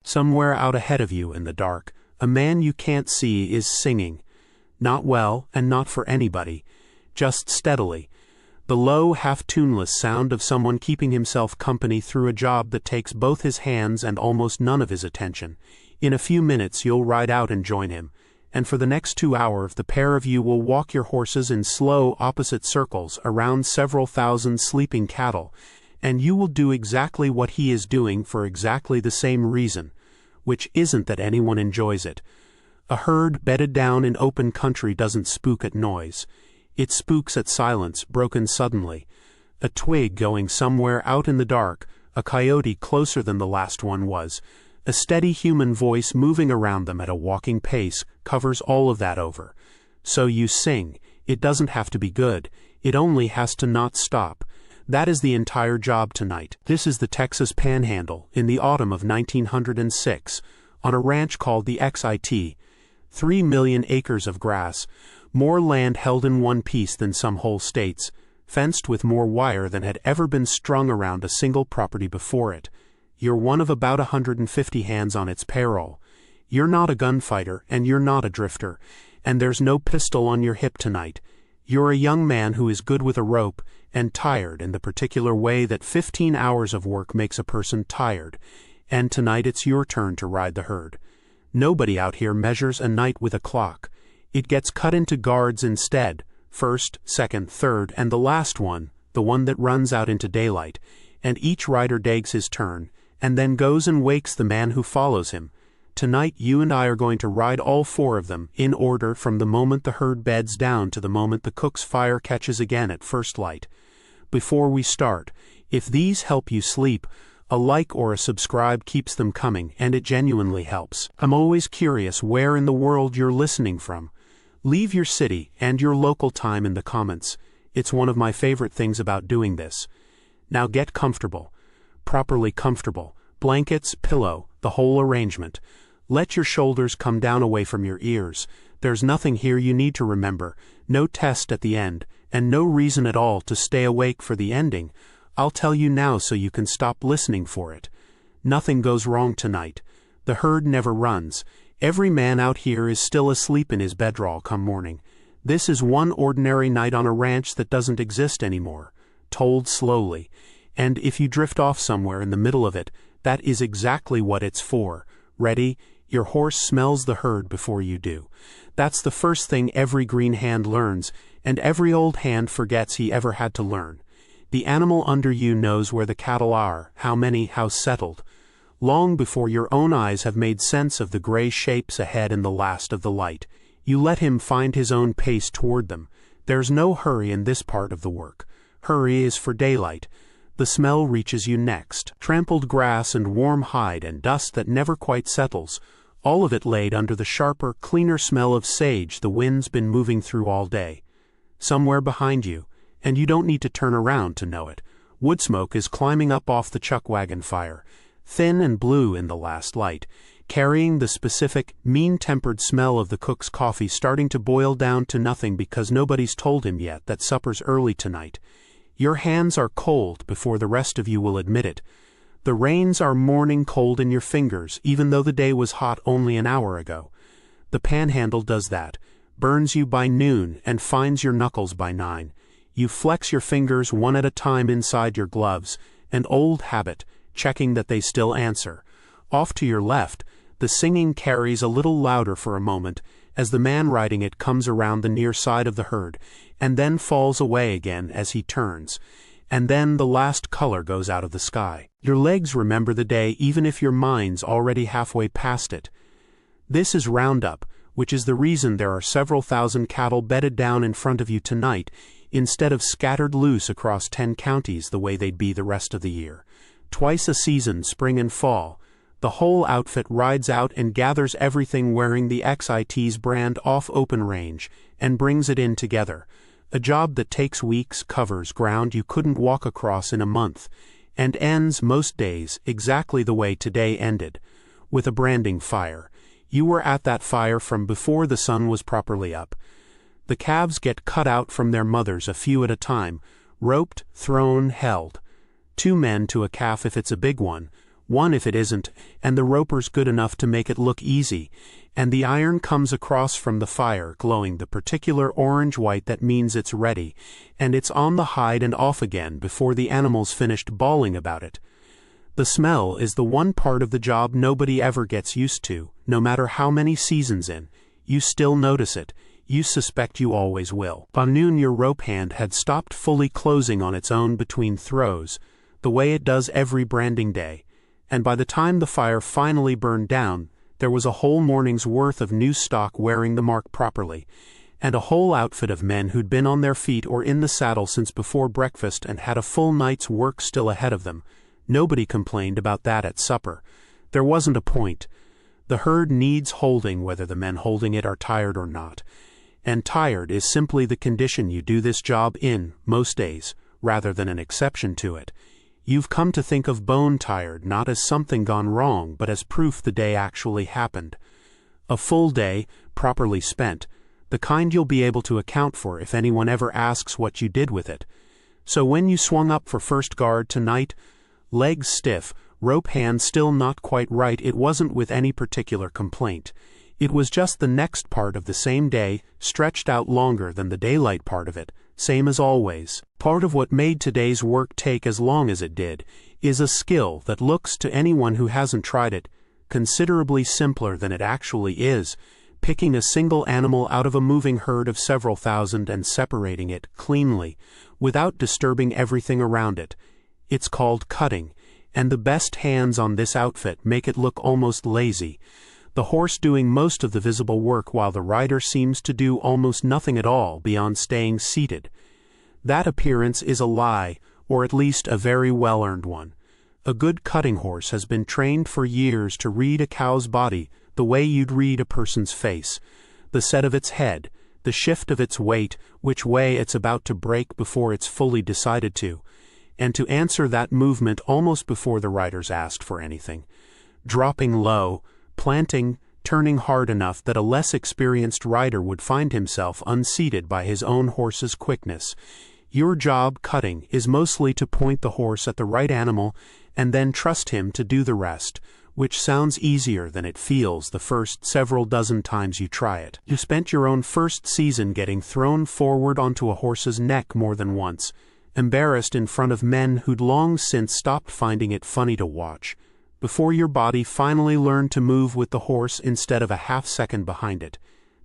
Somewhere out ahead of you in the dark, a man you can't see is singing. Not well, and not for anybody. Just steadily. The low, half-tuneless sound of someone keeping himself company through a job that takes both his hands and almost none of his attention. In a few minutes you'll ride out and join him, and for the next 2 hours the pair of you will walk your horses in slow, opposite circles around several thousand sleeping cattle, and you will do exactly what he is doing for exactly the same reason, which isn't that anyone enjoys it. A herd bedded down in open country doesn't spook at noise. It spooks at silence, broken suddenly. A twig going somewhere out in the dark, a coyote closer than the last one was, a steady human voice moving around them at a walking pace covers all of that over. So you sing. It doesn't have to be good. It only has to not stop. That is the entire job tonight. This is the Texas Panhandle, in the autumn of 1906, on a ranch called the XIT. 3 million acres of grass, more land held in one piece than some whole states, fenced with more wire than had ever been strung around a single property before it. You're one of about 150 hands on its payroll. You're not a gunfighter, and you're not a drifter, and there's no pistol on your hip tonight. You're a young man who is good with a rope, and tired in the particular way that 15 hours of work makes a person tired, and tonight it's your turn to ride the herd. Nobody out here measures a night with a clock. It gets cut into guards instead, first, second, third, and the last one, the one that runs out into daylight, and each rider takes his turn, and then goes and wakes the man who follows him. Tonight you and I are going to ride all 4 of them, in order from the moment the herd beds down to the moment the cook's fire catches again at first light. Before we start, if these help you sleep, a like or a subscribe keeps them coming, and it genuinely helps. I'm always curious where in the world you're listening from. Leave your city and your local time in the comments. It's one of my favorite things about doing this. Now get comfortable. Properly comfortable. Blankets, pillow, the whole arrangement. Let your shoulders come down away from your ears. There's nothing here you need to remember, no test at the end, and no reason at all to stay awake for the ending. I'll tell you now so you can stop listening for it. Nothing goes wrong tonight. The herd never runs. Every man out here is still asleep in his bedroll come morning. This is one ordinary night on a ranch that doesn't exist anymore, told slowly. And if you drift off somewhere in the middle of it, that is exactly what it's for. Ready? Your horse smells the herd before you do. That's the first thing every green hand learns, and every old hand forgets he ever had to learn. The animal under you knows where the cattle are, how many, how settled. Long before your own eyes have made sense of the gray shapes ahead in the last of the light, you let him find his own pace toward them. There's no hurry in this part of the work. Hurry is for daylight. The smell reaches you next. Trampled grass and warm hide and dust that never quite settles, all of it laid under the sharper, cleaner smell of sage the wind's been moving through all day. Somewhere behind you, and you don't need to turn around to know it, wood smoke is climbing up off the chuck wagon fire, thin and blue in the last light, carrying the specific, mean-tempered smell of the cook's coffee starting to boil down to nothing because nobody's told him yet that supper's early tonight. Your hands are cold before the rest of you will admit it. The reins are morning cold in your fingers, even though the day was hot only an hour ago. The Panhandle does that, burns you by noon and finds your knuckles by 9. You flex your fingers one at a time inside your gloves, an old habit, checking that they still answer. Off to your left, the singing carries a little louder for a moment as the man riding it comes around the near side of the herd, and then falls away again as he turns. And then the last color goes out of the sky. Your legs remember the day even if your mind's already halfway past it. This is Roundup, which is the reason there are several thousand cattle bedded down in front of you tonight, instead of scattered loose across 10 counties the way they'd be the rest of the year. Twice a season, spring and fall, the whole outfit rides out and gathers everything wearing the XIT's brand off open range and brings it in together. A job that takes weeks, covers ground you couldn't walk across in a month, and ends most days exactly the way today ended, with a branding fire. You were at that fire from before the sun was properly up. The calves get cut out from their mothers a few at a time, roped, thrown, held. 2 men to a calf if it's a big one, one if it isn't, and the roper's good enough to make it look easy, and the iron comes across from the fire glowing the particular orange-white that means it's ready, and it's on the hide and off again before the animal's finished bawling about it. The smell is the one part of the job nobody ever gets used to, no matter how many seasons in. You still notice it. You suspect you always will. By noon your rope hand had stopped fully closing on its own between throws, the way it does every branding day, and by the time the fire finally burned down, there was a whole morning's worth of new stock wearing the mark properly, and a whole outfit of men who'd been on their feet or in the saddle since before breakfast and had a full night's work still ahead of them. Nobody complained about that at supper. There wasn't a point. The herd needs holding whether the men holding it are tired or not. And tired is simply the condition you do this job in, most days, rather than an exception to it. You've come to think of bone tired not as something gone wrong, but as proof the day actually happened. A full day, properly spent, the kind you'll be able to account for if anyone ever asks what you did with it. So when you swung up for first guard tonight, legs stiff, rope hand still not quite right, it wasn't with any particular complaint. It was just the next part of the same day, stretched out longer than the daylight part of it, same as always. Part of what made today's work take as long as it did is a skill that looks to anyone who hasn't tried it considerably simpler than it actually is, picking a single animal out of a moving herd of several thousand and separating it cleanly, without disturbing everything around it. It's called cutting, and the best hands on this outfit make it look almost lazy, the horse doing most of the visible work while the rider seems to do almost nothing at all beyond staying seated. That appearance is a lie, or at least a very well-earned one. A good cutting horse has been trained for years to read a cow's body the way you'd read a person's face, the set of its head, the shift of its weight, which way it's about to break before it's fully decided to, and to answer that movement almost before the rider's asked for anything. Dropping low, planting, turning hard enough that a less experienced rider would find himself unseated by his own horse's quickness. Your job, cutting, is mostly to point the horse at the right animal and then trust him to do the rest, which sounds easier than it feels the first several dozen times you try it. You spent your own first season getting thrown forward onto a horse's neck more than once, embarrassed in front of men who'd long since stopped finding it funny to watch, before your body finally learned to move with the horse instead of a half-second behind it.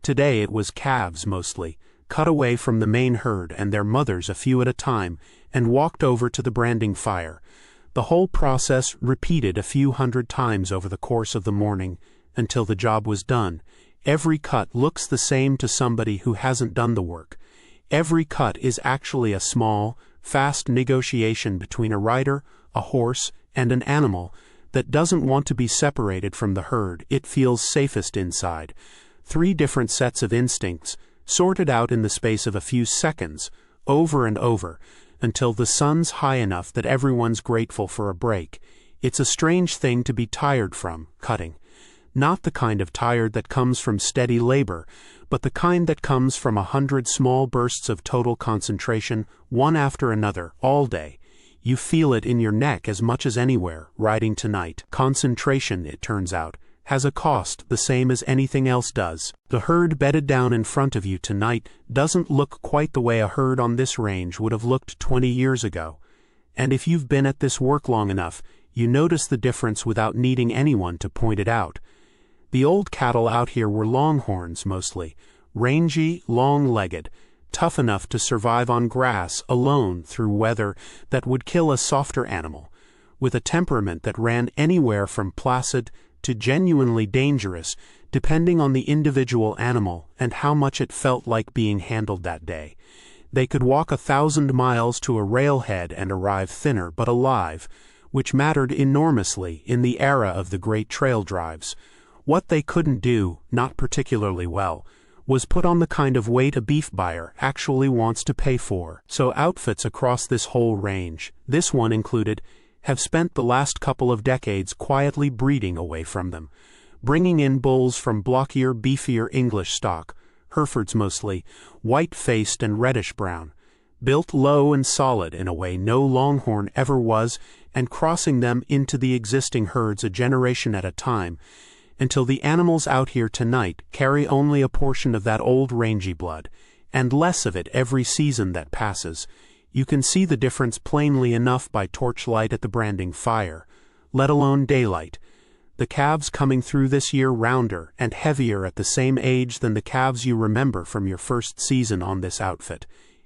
Today it was calves mostly, cut away from the main herd and their mothers a few at a time, and walked over to the branding fire. The whole process repeated a few hundred times over the course of the morning, until the job was done. Every cut looks the same to somebody who hasn't done the work. Every cut is actually a small, fast negotiation between a rider, a horse, and an animal that doesn't want to be separated from the herd. It feels safest inside. 3 different sets of instincts, sorted out in the space of a few seconds, over and over, until the sun's high enough that everyone's grateful for a break. It's a strange thing to be tired from, cutting. Not the kind of tired that comes from steady labor, but the kind that comes from 100 small bursts of total concentration, one after another, all day. You feel it in your neck as much as anywhere, riding tonight. Concentration, it turns out, has a cost the same as anything else does. The herd bedded down in front of you tonight doesn't look quite the way a herd on this range would have looked 20 years ago. And if you've been at this work long enough, you notice the difference without needing anyone to point it out. The old cattle out here were longhorns mostly, rangy, long-legged, tough enough to survive on grass alone through weather that would kill a softer animal, with a temperament that ran anywhere from placid to genuinely dangerous, depending on the individual animal and how much it felt like being handled that day. They could walk 1,000 miles to a railhead and arrive thinner but alive, which mattered enormously in the era of the great trail drives. What they couldn't do, not particularly well, was put on the kind of weight a beef buyer actually wants to pay for. So outfits across this whole range, this one included, have spent the last couple of decades quietly breeding away from them, bringing in bulls from blockier, beefier English stock, Herefords mostly, white-faced and reddish-brown, built low and solid in a way no longhorn ever was, and crossing them into the existing herds a generation at a time, until the animals out here tonight carry only a portion of that old rangy blood, and less of it every season that passes. You can see the difference plainly enough by torchlight at the branding fire, let alone daylight. The calves coming through this year rounder and heavier at the same age than the calves you remember from your first season on this outfit.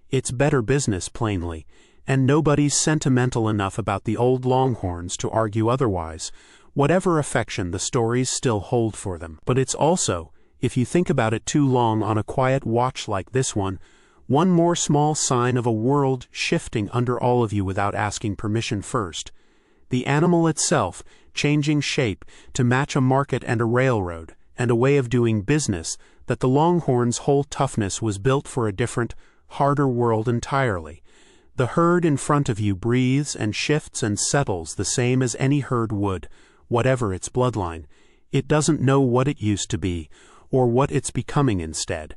It's better business, plainly, and nobody's sentimental enough about the old longhorns to argue otherwise, whatever affection the stories still hold for them. But it's also, if you think about it too long on a quiet watch like this one more small sign of a world shifting under all of you without asking permission first. The animal itself changing shape to match a market and a railroad, and a way of doing business that the longhorn's whole toughness was built for a different, harder world entirely. The herd in front of you breathes and shifts and settles the same as any herd would, whatever its bloodline. It doesn't know what it used to be, or what it's becoming instead.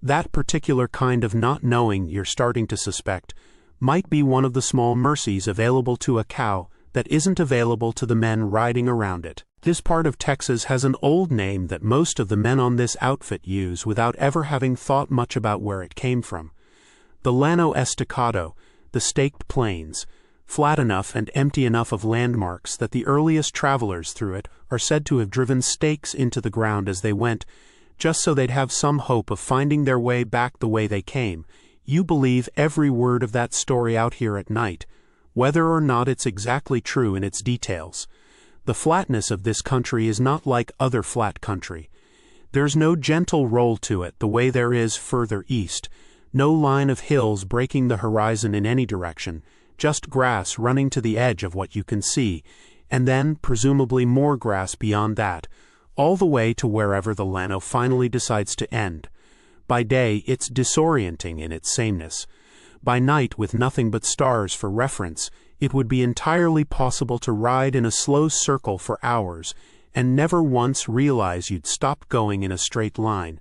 That particular kind of not knowing you're starting to suspect might be one of the small mercies available to a cow that isn't available to the men riding around it. This part of Texas has an old name that most of the men on this outfit use without ever having thought much about where it came from. The Llano Estacado, the staked plains, flat enough and empty enough of landmarks that the earliest travelers through it are said to have driven stakes into the ground as they went, just so they'd have some hope of finding their way back the way they came. You believe every word of that story out here at night, whether or not it's exactly true in its details. The flatness of this country is not like other flat country. There's no gentle roll to it the way there is further east, no line of hills breaking the horizon in any direction, just grass running to the edge of what you can see, and then presumably more grass beyond that, all the way to wherever the Llano finally decides to end. By day, it's disorienting in its sameness. By night, with nothing but stars for reference, it would be entirely possible to ride in a slow circle for hours and never once realize you'd stopped going in a straight line,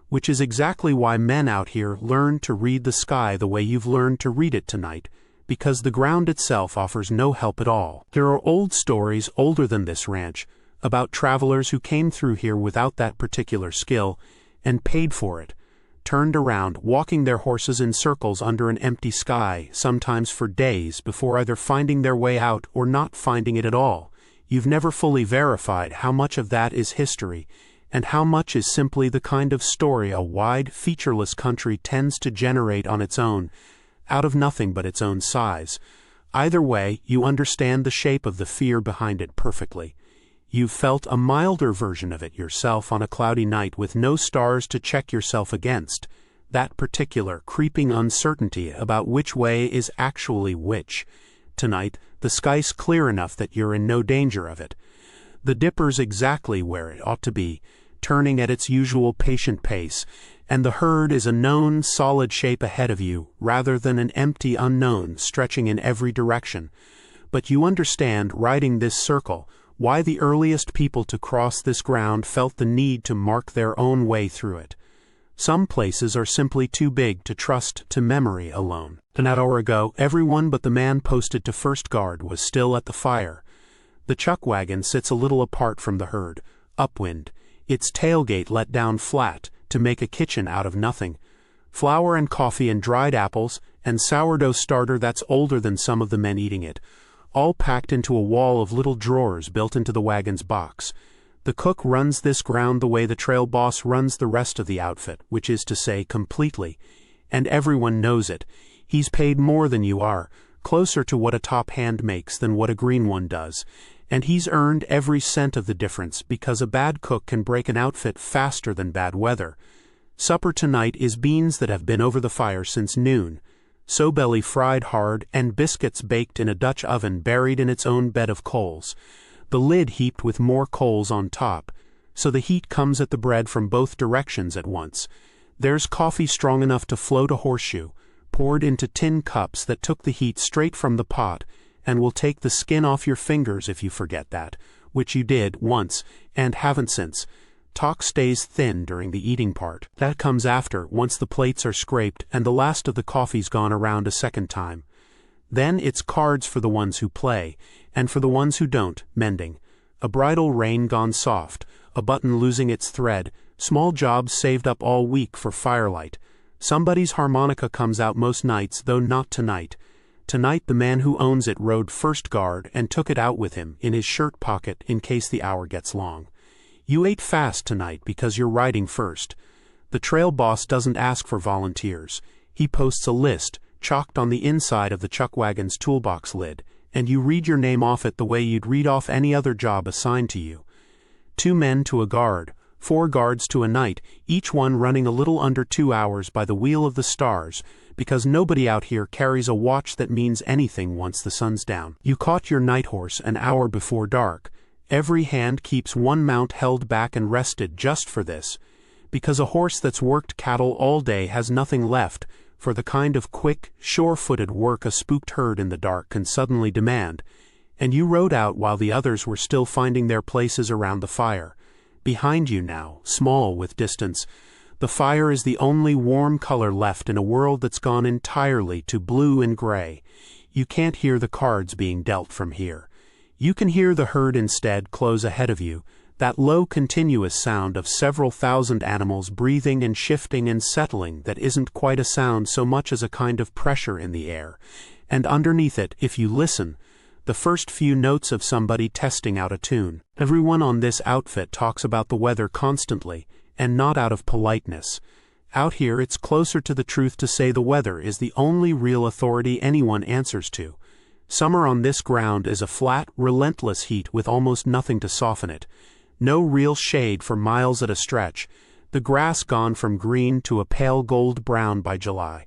which is exactly why men out here learn to read the sky the way you've learned to read it tonight, because the ground itself offers no help at all. There are old stories older than this ranch about travelers who came through here without that particular skill and paid for it, turned around, walking their horses in circles under an empty sky, sometimes for days, before either finding their way out or not finding it at all. You've never fully verified how much of that is history, and how much is simply the kind of story a wide, featureless country tends to generate on its own, out of nothing but its own size. Either way, you understand the shape of the fear behind it perfectly. You've felt a milder version of it yourself on a cloudy night with no stars to check yourself against, that particular creeping uncertainty about which way is actually which. Tonight, the sky's clear enough that you're in no danger of it. The dipper's exactly where it ought to be, turning at its usual patient pace, and the herd is a known, solid shape ahead of you, rather than an empty unknown stretching in every direction. But you understand, riding this circle, why the earliest people to cross this ground felt the need to mark their own way through it. Some places are simply too big to trust to memory alone. An hour ago, everyone but the man posted to first guard was still at the fire. The chuck wagon sits a little apart from the herd, upwind, its tailgate let down flat to make a kitchen out of nothing. Flour and coffee and dried apples and sourdough starter that's older than some of the men eating it, all packed into a wall of little drawers built into the wagon's box. The cook runs this ground the way the trail boss runs the rest of the outfit, which is to say completely, and everyone knows it. He's paid more than you are, closer to what a top hand makes than what a green one does, and he's earned every cent of the difference because a bad cook can break an outfit faster than bad weather. Supper tonight is beans that have been over the fire since noon, so-belly fried hard, and biscuits baked in a Dutch oven buried in its own bed of coals, the lid heaped with more coals on top, so the heat comes at the bread from both directions at once. There's coffee strong enough to float a horseshoe, poured into tin cups that took the heat straight from the pot, and will take the skin off your fingers if you forget that, which you did once, and haven't since. Talk stays thin during the eating part. That comes after, once the plates are scraped and the last of the coffee's gone around a second time. Then it's cards for the ones who play, and for the ones who don't, mending. A bridle rein gone soft, a button losing its thread, small jobs saved up all week for firelight. Somebody's harmonica comes out most nights, though not tonight. Tonight the man who owns it rode first guard and took it out with him in his shirt pocket in case the hour gets long. You ate fast tonight because you're riding first. The trail boss doesn't ask for volunteers. He posts a list, chalked on the inside of the chuck wagon's toolbox lid, and you read your name off it the way you'd read off any other job assigned to you. 2 men to a guard, 4 guards to a night, each one running a little under 2 hours by the wheel of the stars, because nobody out here carries a watch that means anything once the sun's down. You caught your night horse an hour before dark. Every hand keeps one mount held back and rested just for this, because a horse that's worked cattle all day has nothing left for the kind of quick, sure-footed work a spooked herd in the dark can suddenly demand, and you rode out while the others were still finding their places around the fire. Behind you now, small with distance, the fire is the only warm color left in a world that's gone entirely to blue and gray. You can't hear the cards being dealt from here. You can hear the herd instead close ahead of you, that low continuous sound of several thousand animals breathing and shifting and settling that isn't quite a sound so much as a kind of pressure in the air. And underneath it, if you listen, the first few notes of somebody testing out a tune. Everyone on this outfit talks about the weather constantly, and not out of politeness. Out here it's closer to the truth to say the weather is the only real authority anyone answers to. Summer on this ground is a flat, relentless heat with almost nothing to soften it. No real shade for miles at a stretch, the grass gone from green to a pale gold brown by July.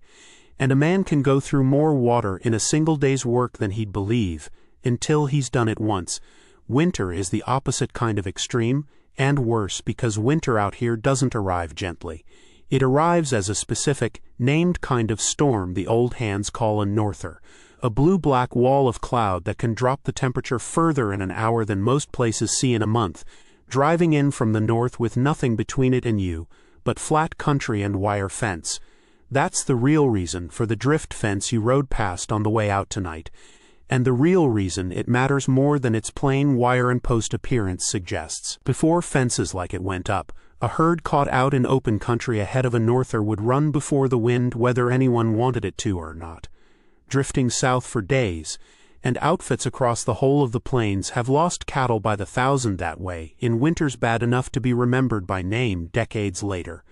And a man can go through more water in a single day's work than he'd believe, until he's done it once. Winter is the opposite kind of extreme, and worse because winter out here doesn't arrive gently. It arrives as a specific, named kind of storm the old hands call a norther, a blue-black wall of cloud that can drop the temperature further in an hour than most places see in a month, driving in from the north with nothing between it and you but flat country and wire fence. That's the real reason for the drift fence you rode past on the way out tonight, and the real reason it matters more than its plain wire and post appearance suggests. Before fences like it went up, a herd caught out in open country ahead of a norther would run before the wind whether anyone wanted it to or not, drifting south for days, and outfits across the whole of the plains have lost cattle by the thousand that way in winters bad enough to be remembered by name decades later.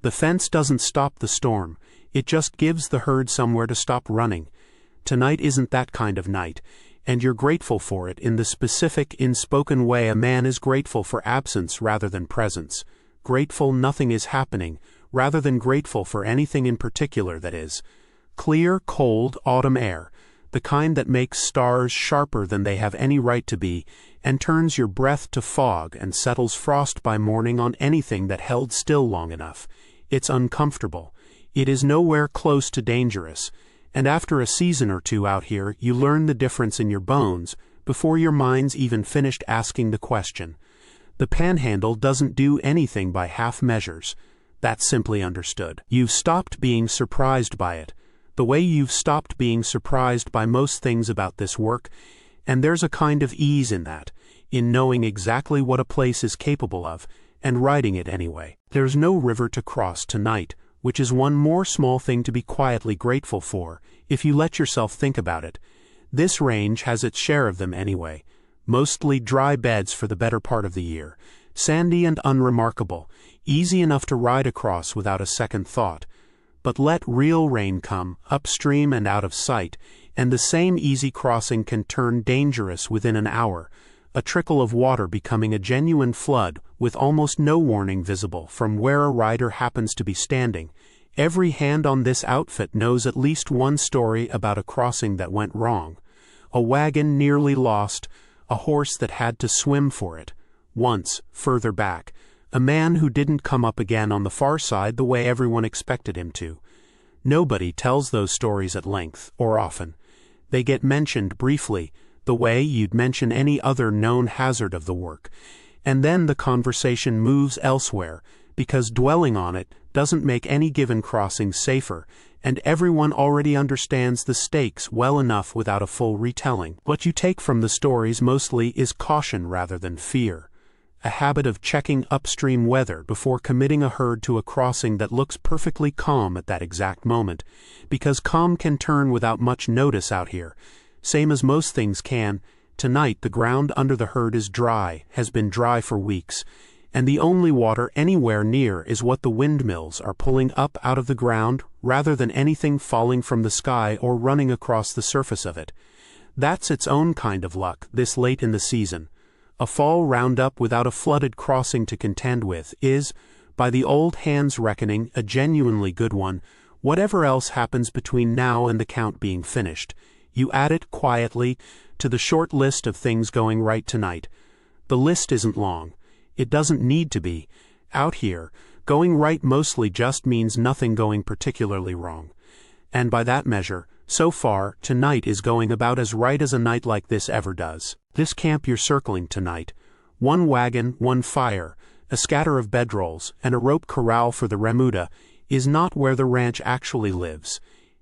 The fence doesn't stop the storm, it just gives the herd somewhere to stop running. Tonight isn't that kind of night, and you're grateful for it in the specific, inspoken way a man is grateful for absence rather than presence, grateful nothing is happening, rather than grateful for anything in particular that is. Clear, cold, autumn air, the kind that makes stars sharper than they have any right to be, and turns your breath to fog and settles frost by morning on anything that held still long enough. It's uncomfortable. It is nowhere close to dangerous. And after a season or two out here, you learn the difference in your bones before your mind's even finished asking the question. The Panhandle doesn't do anything by half measures. That's simply understood. You've stopped being surprised by it, the way you've stopped being surprised by most things about this work, and there's a kind of ease in that, in knowing exactly what a place is capable of, and riding it anyway. There's no river to cross tonight, which is one more small thing to be quietly grateful for, if you let yourself think about it. This range has its share of them anyway, mostly dry beds for the better part of the year, sandy and unremarkable, easy enough to ride across without a second thought. But let real rain come, upstream and out of sight, and the same easy crossing can turn dangerous within an hour, a trickle of water becoming a genuine flood with almost no warning visible from where a rider happens to be standing. Every hand on this outfit knows at least one story about a crossing that went wrong. A wagon nearly lost, a horse that had to swim for it. Once, further back, a man who didn't come up again on the far side the way everyone expected him to. Nobody tells those stories at length, or often. They get mentioned briefly, the way you'd mention any other known hazard of the work, and then the conversation moves elsewhere, because dwelling on it doesn't make any given crossing safer, and everyone already understands the stakes well enough without a full retelling. What you take from the stories mostly is caution rather than fear. A habit of checking upstream weather before committing a herd to a crossing that looks perfectly calm at that exact moment, because calm can turn without much notice out here. Same as most things can, tonight the ground under the herd is dry, has been dry for weeks, and the only water anywhere near is what the windmills are pulling up out of the ground rather than anything falling from the sky or running across the surface of it. That's its own kind of luck this late in the season. A fall roundup without a flooded crossing to contend with is, by the old hand's reckoning, a genuinely good one. Whatever else happens between now and the count being finished, you add it quietly to the short list of things going right tonight. The list isn't long. It doesn't need to be. Out here, going right mostly just means nothing going particularly wrong. And by that measure, so far, tonight is going about as right as a night like this ever does. This camp you're circling tonight, one wagon, one fire, a scatter of bedrolls, and a rope corral for the remuda, is not where the ranch actually lives.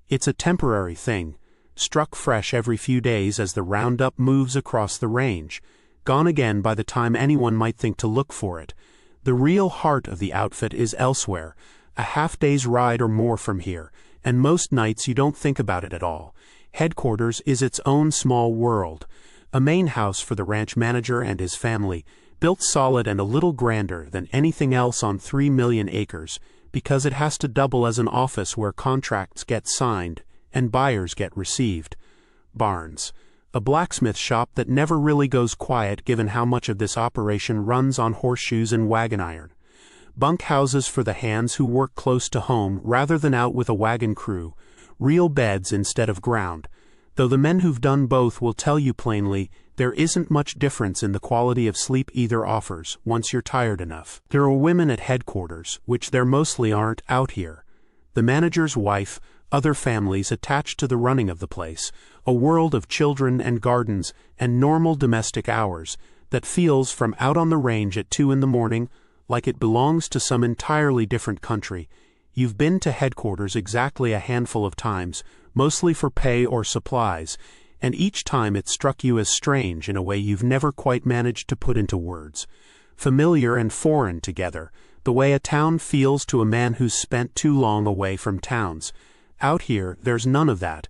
It's a temporary thing, struck fresh every few days as the roundup moves across the range, gone again by the time anyone might think to look for it. The real heart of the outfit is elsewhere, a half-day's ride or more from here, and most nights you don't think about it at all. Headquarters is its own small world, a main house for the ranch manager and his family, built solid and a little grander than anything else on 3 million acres, because it has to double as an office where contracts get signed and buyers get received. Barns, a blacksmith shop that never really goes quiet given how much of this operation runs on horseshoes and wagon iron. Bunkhouses for the hands who work close to home rather than out with a wagon crew, real beds instead of ground, though the men who've done both will tell you plainly there isn't much difference in the quality of sleep either offers once you're tired enough. There are women at headquarters, which there mostly aren't out here. The manager's wife, other families attached to the running of the place, a world of children and gardens and normal domestic hours that feels from out on the range at 2 in the morning like it belongs to some entirely different country. You've been to headquarters exactly a handful of times, mostly for pay or supplies, and each time it struck you as strange in a way you've never quite managed to put into words. Familiar and foreign together, the way a town feels to a man who's spent too long away from towns. Out here, there's none of that.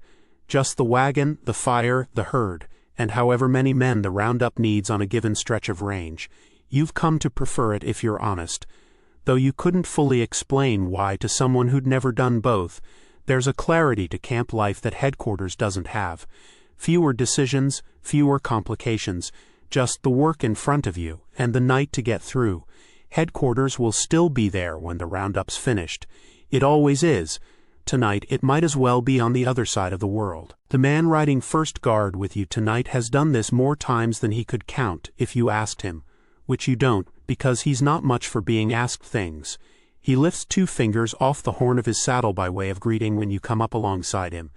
Just the wagon, the fire, the herd, and however many men the roundup needs on a given stretch of range. You've come to prefer it if you're honest. Though you couldn't fully explain why to someone who'd never done both, there's a clarity to camp life that headquarters doesn't have. Fewer decisions, fewer complications, just the work in front of you and the night to get through. Headquarters will still be there when the roundup's finished. It always is. Tonight it might as well be on the other side of the world. The man riding first guard with you tonight has done this more times than he could count if you asked him, which you don't, because he's not much for being asked things. He lifts 2 fingers off the horn of his saddle by way of greeting when you come up alongside him.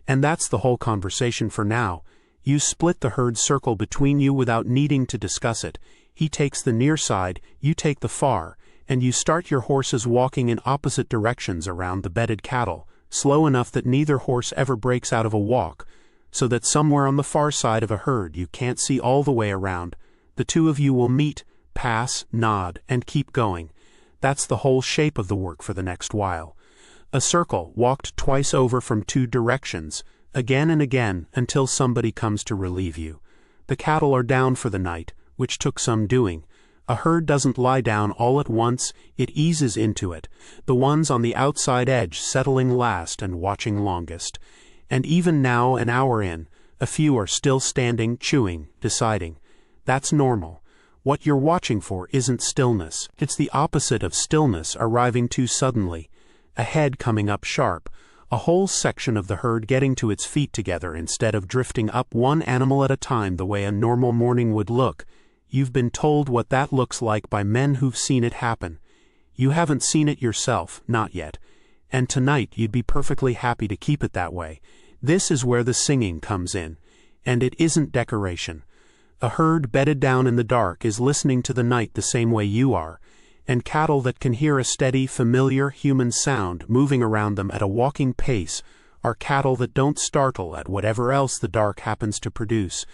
And that's the whole conversation for now. You split the herd circle between you without needing to discuss it. He takes the near side, you take the far, and you start your horses walking in opposite directions around the bedded cattle, slow enough that neither horse ever breaks out of a walk, so that somewhere on the far side of a herd you can't see all the way around. The two of you will meet, pass, nod, and keep going. That's the whole shape of the work for the next while. A circle walked twice over from 2 directions, again and again, until somebody comes to relieve you. The cattle are down for the night, which took some doing. A herd doesn't lie down all at once, it eases into it, the ones on the outside edge settling last and watching longest. And even now, an hour in, a few are still standing, chewing, deciding. That's normal. What you're watching for isn't stillness. It's the opposite of stillness arriving too suddenly. A head coming up sharp, a whole section of the herd getting to its feet together instead of drifting up one animal at a time the way a normal morning would look. You've been told what that looks like by men who've seen it happen. You haven't seen it yourself, not yet. And tonight you'd be perfectly happy to keep it that way. This is where the singing comes in. And it isn't decoration. A herd bedded down in the dark is listening to the night the same way you are, and cattle that can hear a steady, familiar human sound moving around them at a walking pace are cattle that don't startle at whatever else the dark happens to produce.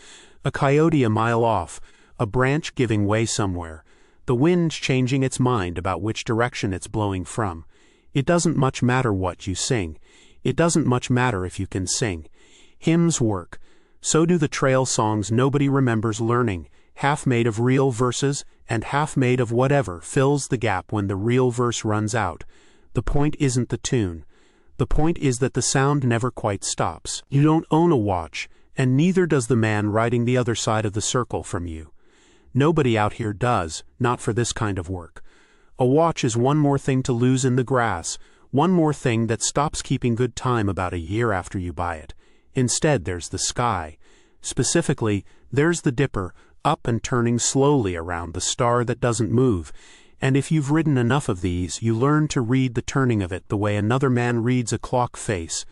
A coyote a mile off, a branch giving way somewhere, the wind changing its mind about which direction it's blowing from. It doesn't much matter what you sing. It doesn't much matter if you can sing. Hymns work. So do the trail songs nobody remembers learning, half made of real verses and half made of whatever fills the gap when the real verse runs out. The point isn't the tune. The point is that the sound never quite stops. You don't own a watch, and neither does the man riding the other side of the circle from you. Nobody out here does, not for this kind of work. A watch is one more thing to lose in the grass, one more thing that stops keeping good time about a year after you buy it. Instead, there's the sky. Specifically, there's the dipper, up and turning slowly around the star that doesn't move, and if you've ridden enough of these, you learn to read the turning of it the way another man reads a clock face.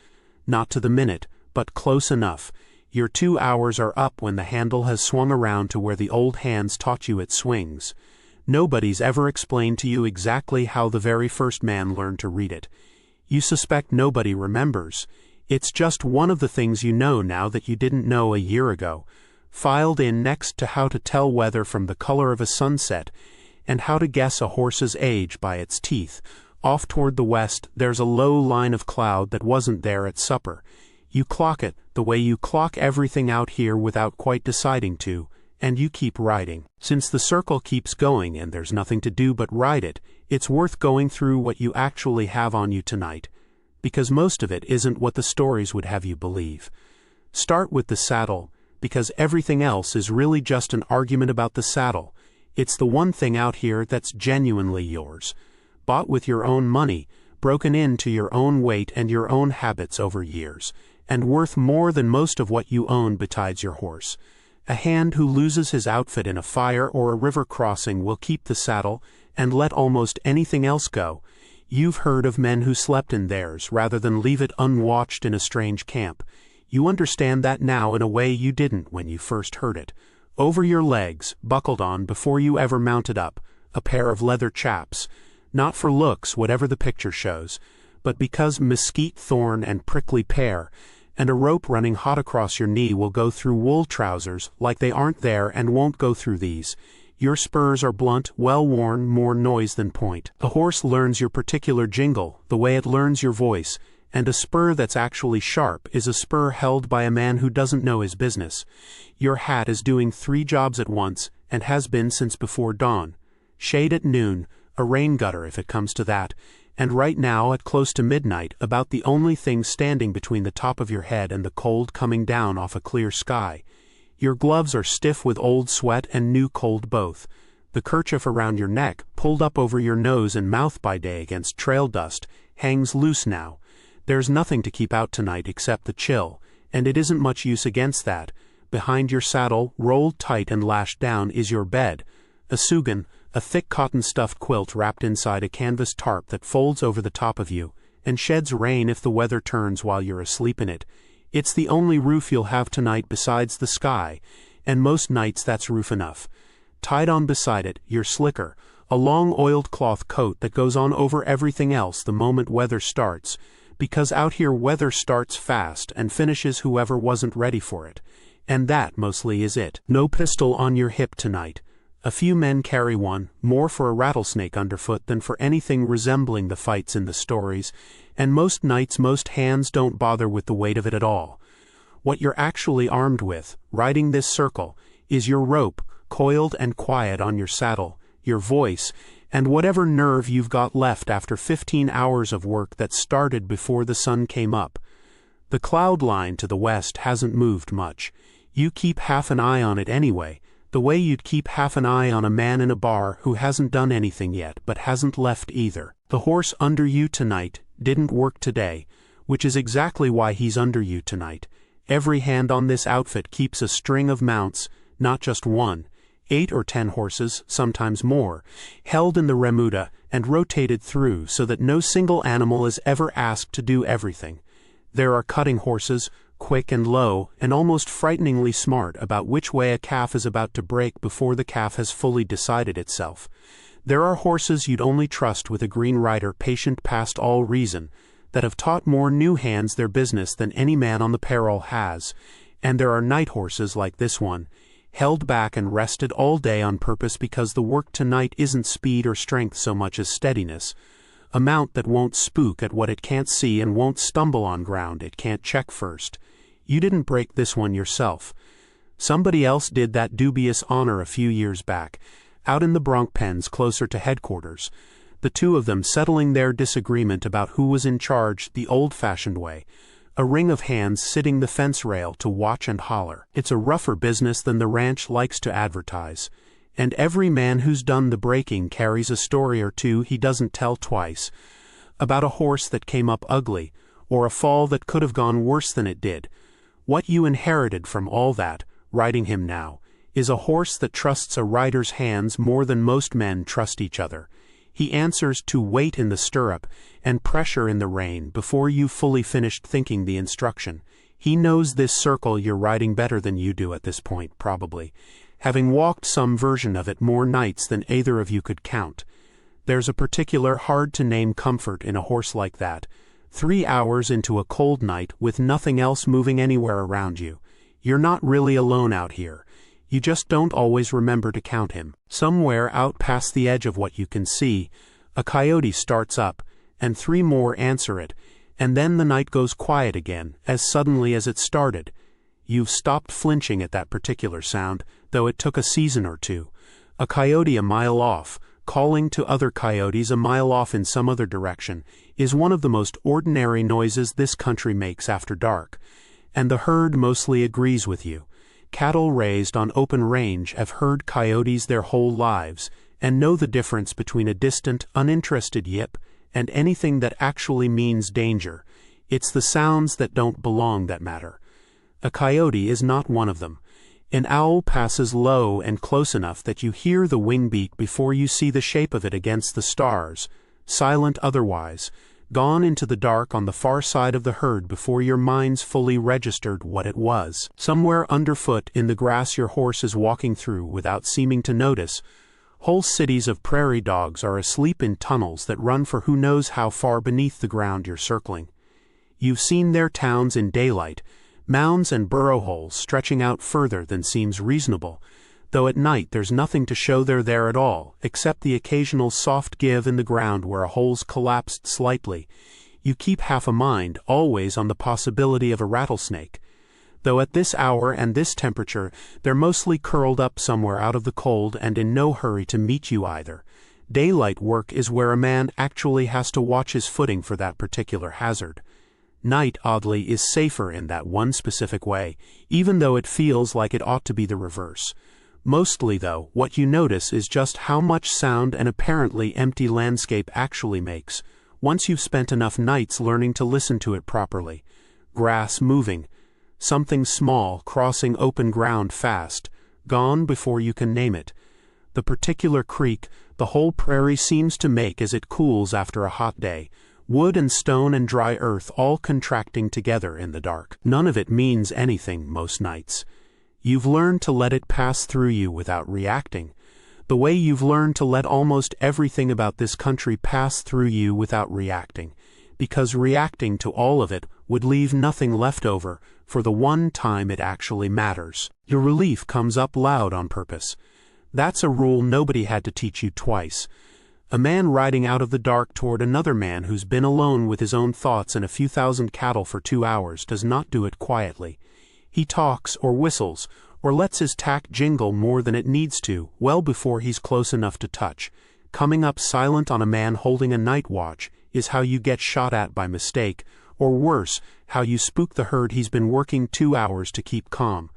Not to the minute, but close enough. Your 2 hours are up when the handle has swung around to where the old hands taught you it swings. Nobody's ever explained to you exactly how the very first man learned to read it. You suspect nobody remembers. It's just one of the things you know now that you didn't know a year ago, filed in next to how to tell weather from the color of a sunset, and how to guess a horse's age by its teeth. Off toward the west, there's a low line of cloud that wasn't there at supper. You clock it the way you clock everything out here without quite deciding to, and you keep riding. Since the circle keeps going and there's nothing to do but ride it, it's worth going through what you actually have on you tonight, because most of it isn't what the stories would have you believe. Start with the saddle, because everything else is really just an argument about the saddle. It's the one thing out here that's genuinely yours, bought with your own money, broken into your own weight and your own habits over years, and worth more than most of what you own besides your horse. A hand who loses his outfit in a fire or a river crossing will keep the saddle and let almost anything else go. You've heard of men who slept in theirs rather than leave it unwatched in a strange camp. You understand that now in a way you didn't when you first heard it. Over your legs, buckled on before you ever mounted up, a pair of leather chaps. Not for looks, whatever the picture shows, but because mesquite thorn and prickly pear, and a rope running hot across your knee will go through wool trousers like they aren't there and won't go through these. Your spurs are blunt, well-worn, more noise than point. The horse learns your particular jingle, the way it learns your voice, and a spur that's actually sharp is a spur held by a man who doesn't know his business. Your hat is doing 3 jobs at once, and has been since before dawn. Shade at noon, a rain gutter if it comes to that, and right now at close to midnight about the only thing standing between the top of your head and the cold coming down off a clear sky. Your gloves are stiff with old sweat and new cold both. The kerchief around your neck, pulled up over your nose and mouth by day against trail dust, hangs loose now. There's nothing to keep out tonight except the chill, and it isn't much use against that. Behind your saddle, rolled tight and lashed down, is your bed. A sugan, a thick cotton-stuffed quilt wrapped inside a canvas tarp that folds over the top of you, and sheds rain if the weather turns while you're asleep in it. It's the only roof you'll have tonight besides the sky, and most nights that's roof enough. Tied on beside it, your slicker, a long oiled cloth coat that goes on over everything else the moment weather starts, because out here weather starts fast and finishes whoever wasn't ready for it. And that mostly is it. No pistol on your hip tonight. A few men carry one, more for a rattlesnake underfoot than for anything resembling the fights in the stories, and most nights most hands don't bother with the weight of it at all. What you're actually armed with, riding this circle, is your rope, coiled and quiet on your saddle, your voice, and whatever nerve you've got left after 15 hours of work that started before the sun came up. The cloud line to the west hasn't moved much. You keep half an eye on it anyway, the way you'd keep half an eye on a man in a bar who hasn't done anything yet but hasn't left either. The horse under you tonight didn't work today, which is exactly why he's under you tonight. Every hand on this outfit keeps a string of mounts, not just one, 8 or 10 horses, sometimes more, held in the remuda and rotated through so that no single animal is ever asked to do everything. There are cutting horses, quick and low, and almost frighteningly smart about which way a calf is about to break before the calf has fully decided itself. There are horses you'd only trust with a green rider patient past all reason, that have taught more new hands their business than any man on the parole has, and there are night horses like this one, held back and rested all day on purpose because the work tonight isn't speed or strength so much as steadiness, a mount that won't spook at what it can't see and won't stumble on ground it can't check first. You didn't break this one yourself. Somebody else did that dubious honor a few years back, out in the bronc pens closer to headquarters, the two of them settling their disagreement about who was in charge the old-fashioned way, a ring of hands sitting the fence rail to watch and holler. It's a rougher business than the ranch likes to advertise, and every man who's done the breaking carries a story or two he doesn't tell twice, about a horse that came up ugly, or a fall that could have gone worse than it did. What you inherited from all that, riding him now, is a horse that trusts a rider's hands more than most men trust each other. He answers to weight in the stirrup and pressure in the rein before you've fully finished thinking the instruction. He knows this circle you're riding better than you do at this point, probably, having walked some version of it more nights than either of you could count. There's a particular hard-to-name comfort in a horse like that. 3 hours into a cold night with nothing else moving anywhere around you. You're not really alone out here. You just don't always remember to count him. Somewhere out past the edge of what you can see, a coyote starts up, and 3 more answer it, and then the night goes quiet again, as suddenly as it started. You've stopped flinching at that particular sound, though it took a season or two. A coyote a mile off, calling to other coyotes a mile off in some other direction, is one of the most ordinary noises this country makes after dark, and the herd mostly agrees with you. Cattle raised on open range have heard coyotes their whole lives and know the difference between a distant, uninterested yip and anything that actually means danger. It's the sounds that don't belong that matter. A coyote is not one of them. An owl passes low and close enough that you hear the wing beat before you see the shape of it against the stars, silent otherwise, gone into the dark on the far side of the herd before your mind's fully registered what it was. Somewhere underfoot in the grass your horse is walking through without seeming to notice, whole cities of prairie dogs are asleep in tunnels that run for who knows how far beneath the ground you're circling. You've seen their towns in daylight, mounds and burrow holes stretching out further than seems reasonable, though at night there's nothing to show they're there at all, except the occasional soft give in the ground where a hole's collapsed slightly. You keep half a mind, always on the possibility of a rattlesnake, though at this hour and this temperature they're mostly curled up somewhere out of the cold and in no hurry to meet you either. Daylight work is where a man actually has to watch his footing for that particular hazard. Night, oddly, is safer in that one specific way, even though it feels like it ought to be the reverse. Mostly, though, what you notice is just how much sound an apparently empty landscape actually makes, once you've spent enough nights learning to listen to it properly. Grass moving, something small crossing open ground fast, gone before you can name it. The particular creak the whole prairie seems to make as it cools after a hot day, wood and stone and dry earth all contracting together in the dark. None of it means anything most nights. You've learned to let it pass through you without reacting, the way you've learned to let almost everything about this country pass through you without reacting, because reacting to all of it would leave nothing left over for the one time it actually matters. Your relief comes up loud on purpose. That's a rule nobody had to teach you twice. A man riding out of the dark toward another man who's been alone with his own thoughts and a few thousand cattle for 2 hours does not do it quietly. He talks or whistles or lets his tack jingle more than it needs to well before he's close enough to touch. Coming up silent on a man holding a night watch is how you get shot at by mistake, or worse, how you spook the herd he's been working 2 hours to keep calm.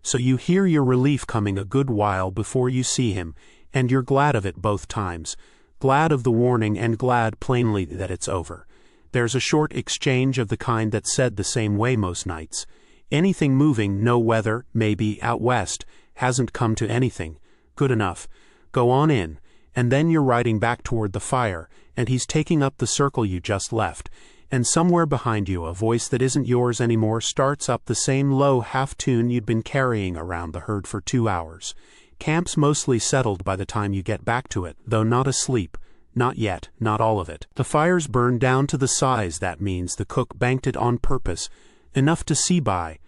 So you hear your relief coming a good while before you see him, and you're glad of it both times. Glad of the warning and glad plainly that it's over. There's a short exchange of the kind that's said the same way most nights. Anything moving, no weather, maybe, out west, hasn't come to anything. Good enough. Go on in, and then you're riding back toward the fire, and he's taking up the circle you just left, and somewhere behind you a voice that isn't yours anymore starts up the same low half-tune you'd been carrying around the herd for 2 hours. Camp's mostly settled by the time you get back to it, though not asleep. Not yet, not all of it. The fire's burned down to the size that means the cook banked it on purpose. Enough to see by.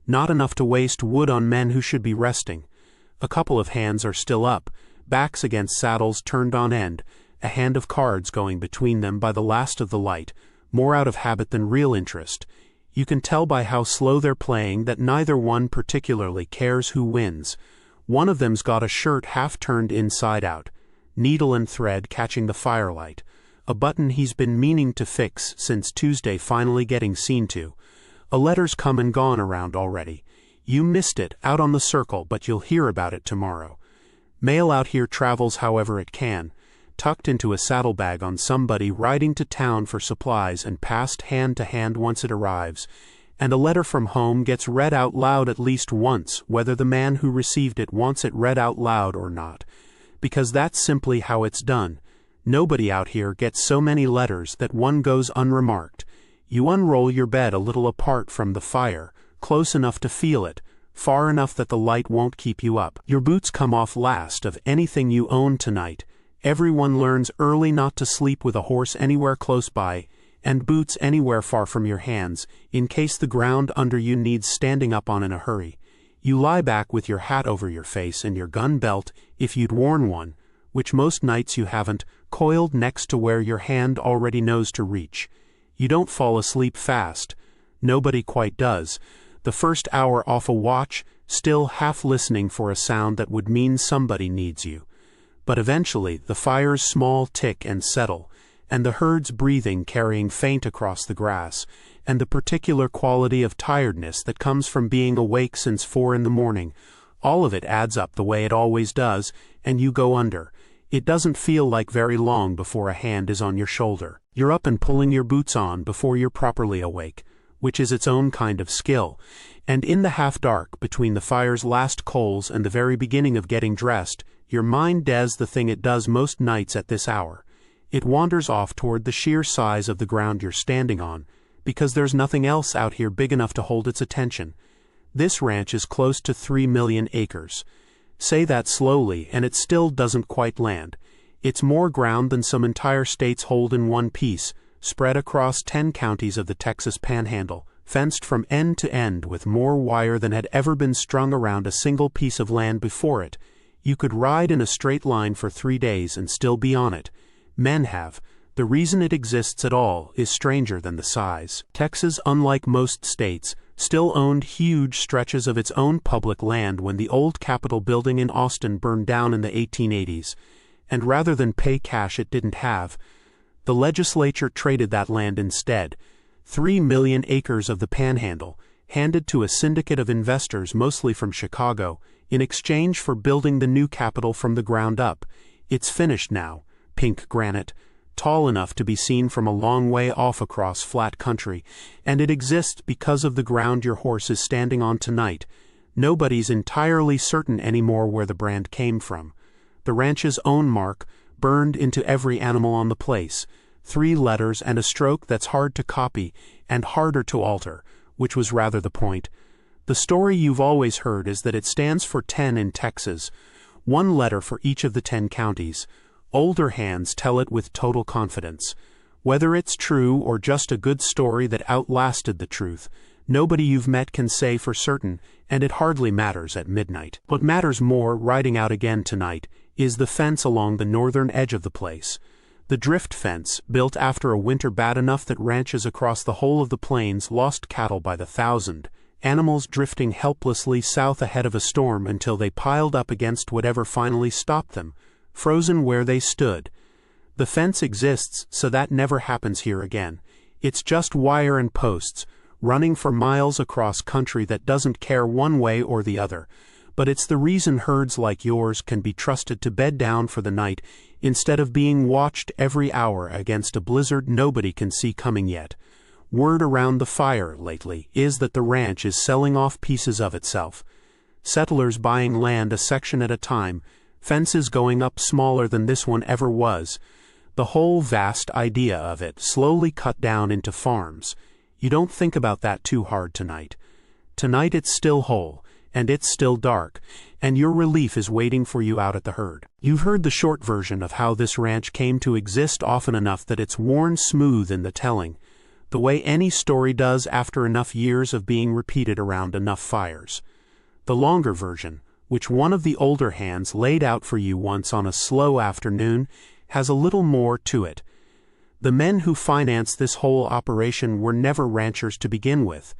Not enough to waste wood on men who should be resting. A couple of hands are still up, backs against saddles turned on end, a hand of cards going between them by the last of the light, more out of habit than real interest. You can tell by how slow they're playing that neither one particularly cares who wins. One of them's got a shirt half turned inside out, needle and thread catching the firelight, a button he's been meaning to fix since Tuesday finally getting seen to. A letter's come and gone around already. You missed it out on the circle, but you'll hear about it tomorrow. Mail out here travels however it can, tucked into a saddlebag on somebody riding to town for supplies and passed hand to hand once it arrives, and a letter from home gets read out loud at least once, whether the man who received it wants it read out loud or not. Because that's simply how it's done. Nobody out here gets so many letters that one goes unremarked. You unroll your bed a little apart from the fire, close enough to feel it, far enough that the light won't keep you up. Your boots come off last of anything you own tonight. Everyone learns early not to sleep with a horse anywhere close by, and boots anywhere far from your hands, in case the ground under you needs standing up on in a hurry. You lie back with your hat over your face and your gun belt, if you'd worn one, which most nights you haven't, coiled next to where your hand already knows to reach. You don't fall asleep fast. Nobody quite does. The first hour off a watch, still half listening for a sound that would mean somebody needs you. But eventually the fire's small tick and settle, and the herd's breathing carrying faint across the grass, and the particular quality of tiredness that comes from being awake since 4 a.m, all of it adds up the way it always does, and you go under. It doesn't feel like very long before a hand is on your shoulder. You're up and pulling your boots on before you're properly awake, which is its own kind of skill, and in the half-dark between the fire's last coals and the very beginning of getting dressed, your mind does the thing it does most nights at this hour. It wanders off toward the sheer size of the ground you're standing on, because there's nothing else out here big enough to hold its attention. This ranch is close to 3 million acres. Say that slowly and it still doesn't quite land. It's more ground than some entire states hold in one piece, spread across 10 counties of the Texas Panhandle, fenced from end to end with more wire than had ever been strung around a single piece of land before it. You could ride in a straight line for 3 days and still be on it. Men have. The reason it exists at all is stranger than the size. Texas, unlike most states, still owned huge stretches of its own public land when the old Capitol building in Austin burned down in the 1880s, and rather than pay cash it didn't have, the legislature traded that land instead. 3 million acres of the Panhandle, handed to a syndicate of investors mostly from Chicago, in exchange for building the new Capitol from the ground up. It's finished now, pink granite, tall enough to be seen from a long way off across flat country, and it exists because of the ground your horse is standing on tonight. Nobody's entirely certain anymore where the brand came from. The ranch's own mark, burned into every animal on the place, 3 letters and a stroke that's hard to copy and harder to alter, which was rather the point. The story you've always heard is that it stands for 10 in Texas, 1 letter for each of the 10 counties. Older hands tell it with total confidence. Whether it's true or just a good story that outlasted the truth, nobody you've met can say for certain, and it hardly matters at midnight. What matters more, riding out again tonight, is the fence along the northern edge of the place. The drift fence, built after a winter bad enough that ranches across the whole of the plains lost cattle by the thousand, animals drifting helplessly south ahead of a storm until they piled up against whatever finally stopped them, frozen where they stood. The fence exists so that never happens here again. It's just wire and posts, running for miles across country that doesn't care one way or the other. But it's the reason herds like yours can be trusted to bed down for the night instead of being watched every hour against a blizzard nobody can see coming yet. Word around the fire lately is that the ranch is selling off pieces of itself. Settlers buying land a section at a time, fences going up smaller than this one ever was. The whole vast idea of it slowly cut down into farms. You don't think about that too hard tonight. Tonight it's still whole, and it's still dark, and your relief is waiting for you out at the herd. You've heard the short version of how this ranch came to exist often enough that it's worn smooth in the telling, the way any story does after enough years of being repeated around enough fires. The longer version, which one of the older hands laid out for you once on a slow afternoon, has a little more to it. The men who financed this whole operation were never ranchers to begin with.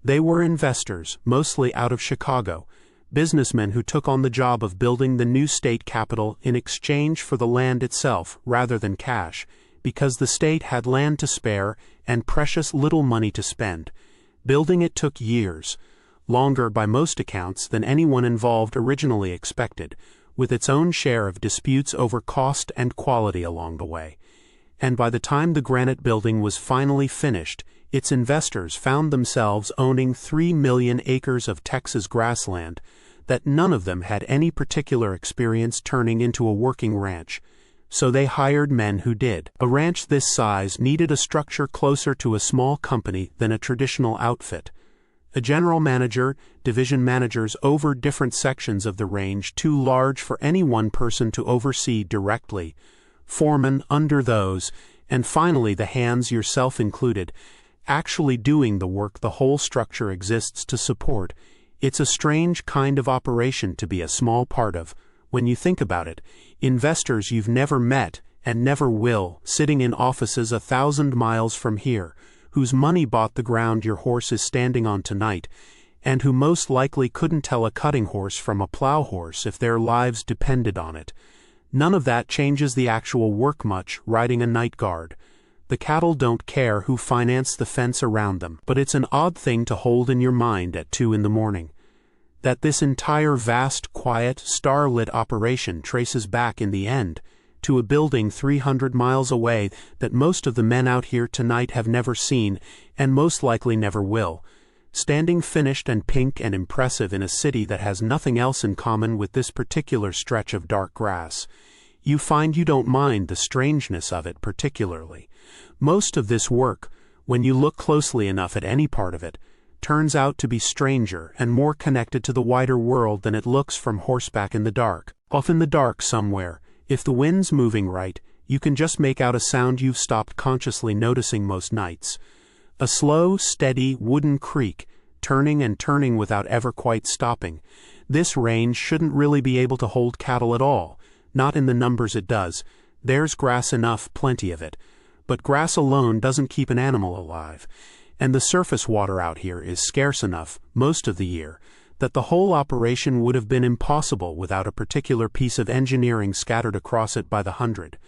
They were investors, mostly out of Chicago, businessmen who took on the job of building the new state capital in exchange for the land itself rather than cash, because the state had land to spare and precious little money to spend. Building it took years, longer by most accounts than anyone involved originally expected, with its own share of disputes over cost and quality along the way. And by the time the granite building was finally finished, its investors found themselves owning 3 million acres of Texas grassland that none of them had any particular experience turning into a working ranch. So they hired men who did. A ranch this size needed a structure closer to a small company than a traditional outfit. A general manager, division managers over different sections of the range too large for any one person to oversee directly, foremen under those, and finally the hands, yourself included, actually doing the work the whole structure exists to support. It's a strange kind of operation to be a small part of, when you think about it. Investors you've never met and never will, sitting in offices 1,000 miles from here, whose money bought the ground your horse is standing on tonight, and who most likely couldn't tell a cutting horse from a plow horse if their lives depended on it. None of that changes the actual work much, riding a night guard. The cattle don't care who financed the fence around them, but it's an odd thing to hold in your mind at 2 a.m. That this entire vast, quiet, star-lit operation traces back in the end to a building 300 miles away that most of the men out here tonight have never seen, and most likely never will, standing finished and pink and impressive in a city that has nothing else in common with this particular stretch of dark grass. You find you don't mind the strangeness of it particularly. Most of this work, when you look closely enough at any part of it, turns out to be stranger and more connected to the wider world than it looks from horseback in the dark. Off in the dark somewhere, if the wind's moving right, you can just make out a sound you've stopped consciously noticing most nights. A slow, steady, wooden creak, turning and turning without ever quite stopping. This range shouldn't really be able to hold cattle at all, not in the numbers it does. There's grass enough, plenty of it. But grass alone doesn't keep an animal alive, and the surface water out here is scarce enough, most of the year, that the whole operation would have been impossible without a particular piece of engineering scattered across it by the hundred.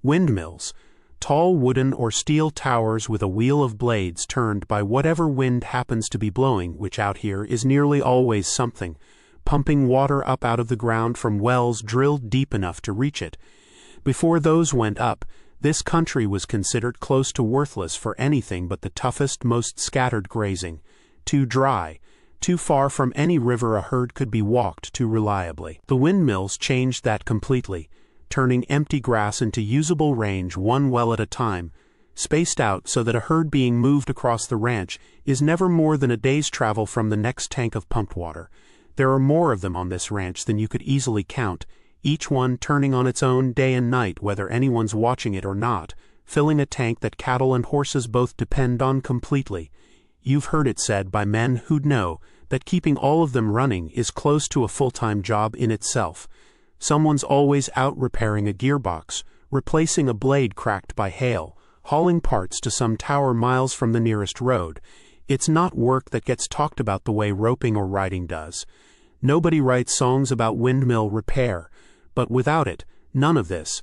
Windmills, tall wooden or steel towers with a wheel of blades turned by whatever wind happens to be blowing, which out here is nearly always something, pumping water up out of the ground from wells drilled deep enough to reach it. Before those went up, this country was considered close to worthless for anything but the toughest, most scattered grazing. Too dry, too far from any river a herd could be walked to reliably. The windmills changed that completely, turning empty grass into usable range one well at a time, spaced out so that a herd being moved across the ranch is never more than a day's travel from the next tank of pumped water. There are more of them on this ranch than you could easily count, each one turning on its own day and night whether anyone's watching it or not, filling a tank that cattle and horses both depend on completely. You've heard it said by men who'd know that keeping all of them running is close to a full-time job in itself. Someone's always out repairing a gearbox, replacing a blade cracked by hail, hauling parts to some tower miles from the nearest road. It's not work that gets talked about the way roping or riding does. Nobody writes songs about windmill repair, but without it, none of this.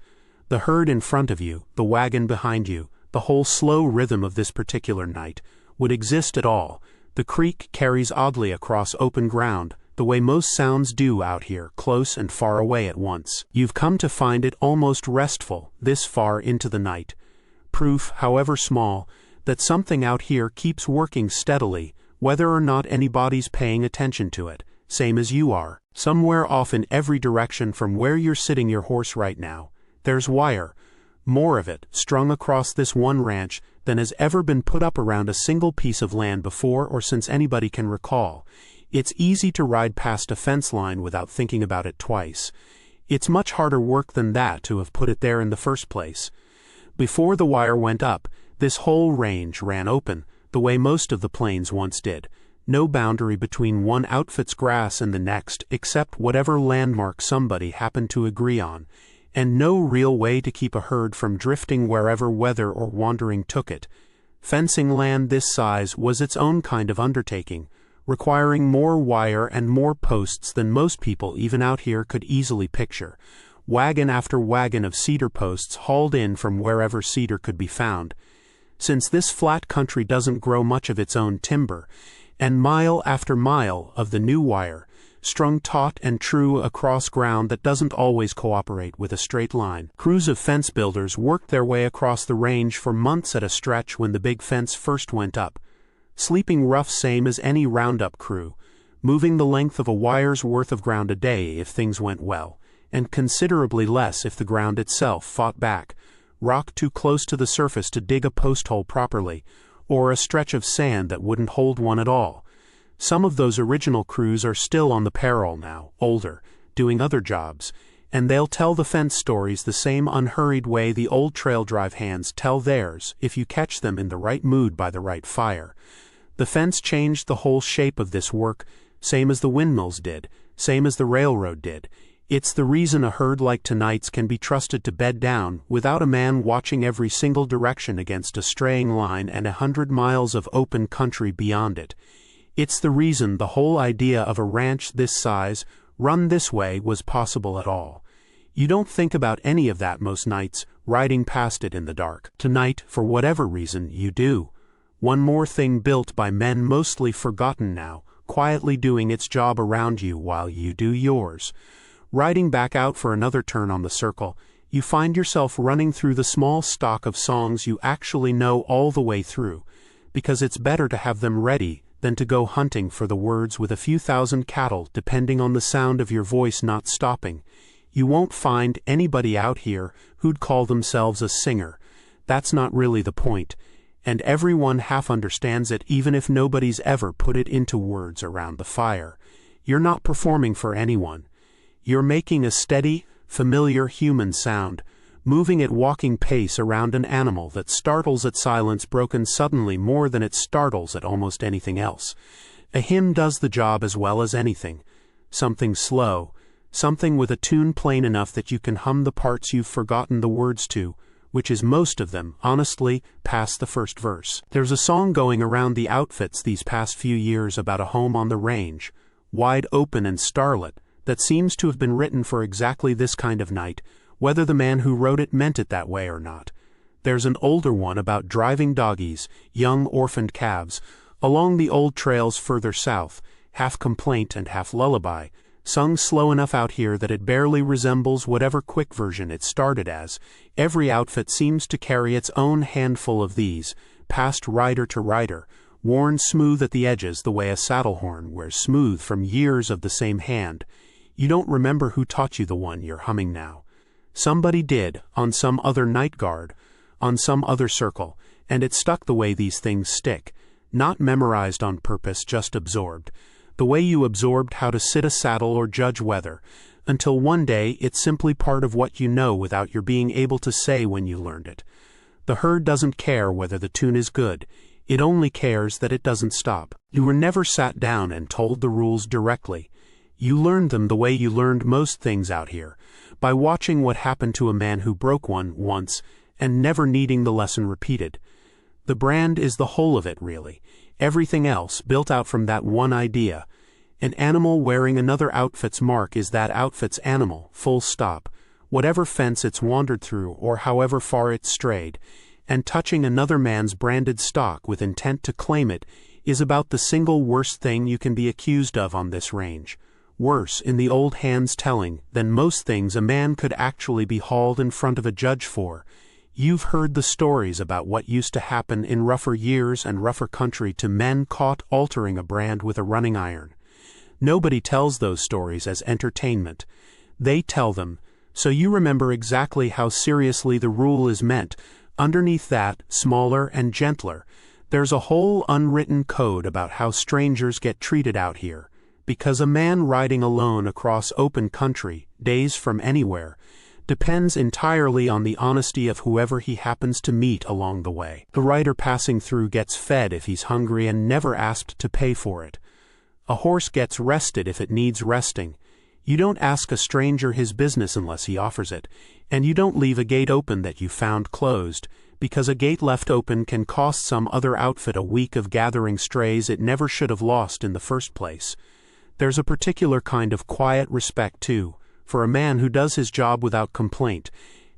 The herd in front of you, the wagon behind you, the whole slow rhythm of this particular night, would exist at all. The creek carries oddly across open ground, the way most sounds do out here, close and far away at once. You've come to find it almost restful, this far into the night. Proof, however small, that something out here keeps working steadily, whether or not anybody's paying attention to it, same as you are. Somewhere off in every direction from where you're sitting your horse right now, there's wire, more of it, strung across this one ranch than has ever been put up around a single piece of land before or since anybody can recall. It's easy to ride past a fence line without thinking about it twice. It's much harder work than that to have put it there in the first place. Before the wire went up, this whole range ran open, the way most of the plains once did. No boundary between one outfit's grass and the next except whatever landmark somebody happened to agree on, and no real way to keep a herd from drifting wherever weather or wandering took it. Fencing land this size was its own kind of undertaking, requiring more wire and more posts than most people even out here could easily picture. Wagon after wagon of cedar posts hauled in from wherever cedar could be found. Since this flat country doesn't grow much of its own timber, and mile after mile of the new wire, strung taut and true across ground that doesn't always cooperate with a straight line. Crews of fence builders worked their way across the range for months at a stretch when the big fence first went up, sleeping rough same as any roundup crew, moving the length of a wire's worth of ground a day if things went well, and considerably less if the ground itself fought back, rock too close to the surface to dig a post hole properly, or a stretch of sand that wouldn't hold one at all. Some of those original crews are still on the payroll now, older, doing other jobs, and they'll tell the fence stories the same unhurried way the old trail drive hands tell theirs if you catch them in the right mood by the right fire. The fence changed the whole shape of this work, same as the windmills did, same as the railroad did. It's the reason a herd like tonight's can be trusted to bed down without a man watching every single direction against a straying line and 100 miles of open country beyond it. It's the reason the whole idea of a ranch this size, run this way, was possible at all. You don't think about any of that most nights, riding past it in the dark. Tonight, for whatever reason, you do. One more thing built by men mostly forgotten now, quietly doing its job around you while you do yours. Riding back out for another turn on the circle, you find yourself running through the small stock of songs you actually know all the way through, because it's better to have them ready than to go hunting for the words with a few thousand cattle depending on the sound of your voice not stopping. You won't find anybody out here who'd call themselves a singer. That's not really the point, and everyone half understands it even if nobody's ever put it into words around the fire. You're not performing for anyone. You're making a steady, familiar human sound, moving at walking pace around an animal that startles at silence broken suddenly more than it startles at almost anything else. A hymn does the job as well as anything. Something slow, something with a tune plain enough that you can hum the parts you've forgotten the words to, which is most of them, honestly, past the first verse. There's a song going around the outfits these past few years about a home on the range, wide open and starlit, that seems to have been written for exactly this kind of night, whether the man who wrote it meant it that way or not. There's an older one about driving doggies, young orphaned calves, along the old trails further south, half complaint and half lullaby, sung slow enough out here that it barely resembles whatever quick version it started as. Every outfit seems to carry its own handful of these, passed rider to rider, worn smooth at the edges the way a saddle horn wears smooth from years of the same hand. You don't remember who taught you the one you're humming now. Somebody did, on some other night guard, on some other circle, and it stuck the way these things stick, not memorized on purpose, just absorbed, the way you absorbed how to sit a saddle or judge weather, until one day it's simply part of what you know without your being able to say when you learned it. The herd doesn't care whether the tune is good, it only cares that it doesn't stop. You were never sat down and told the rules directly. You learned them the way you learned most things out here, by watching what happened to a man who broke one once and never needing the lesson repeated. The brand is the whole of it, really. Everything else built out from that one idea. An animal wearing another outfit's mark is that outfit's animal, full stop, whatever fence it's wandered through or however far it's strayed, and touching another man's branded stock with intent to claim it is about the single worst thing you can be accused of on this range. Worse, in the old hand's telling, than most things a man could actually be hauled in front of a judge for. You've heard the stories about what used to happen in rougher years and rougher country to men caught altering a brand with a running iron. Nobody tells those stories as entertainment. They tell them, so you remember exactly how seriously the rule is meant. Underneath that, smaller and gentler, there's a whole unwritten code about how strangers get treated out here. because a man riding alone across open country, days from anywhere, depends entirely on the honesty of whoever he happens to meet along the way. The rider passing through gets fed if he's hungry and never asked to pay for it. A horse gets rested if it needs resting. You don't ask a stranger his business unless he offers it, and you don't leave a gate open that you found closed, because a gate left open can cost some other outfit a week of gathering strays it never should have lost in the first place. There's a particular kind of quiet respect, too, for a man who does his job without complaint,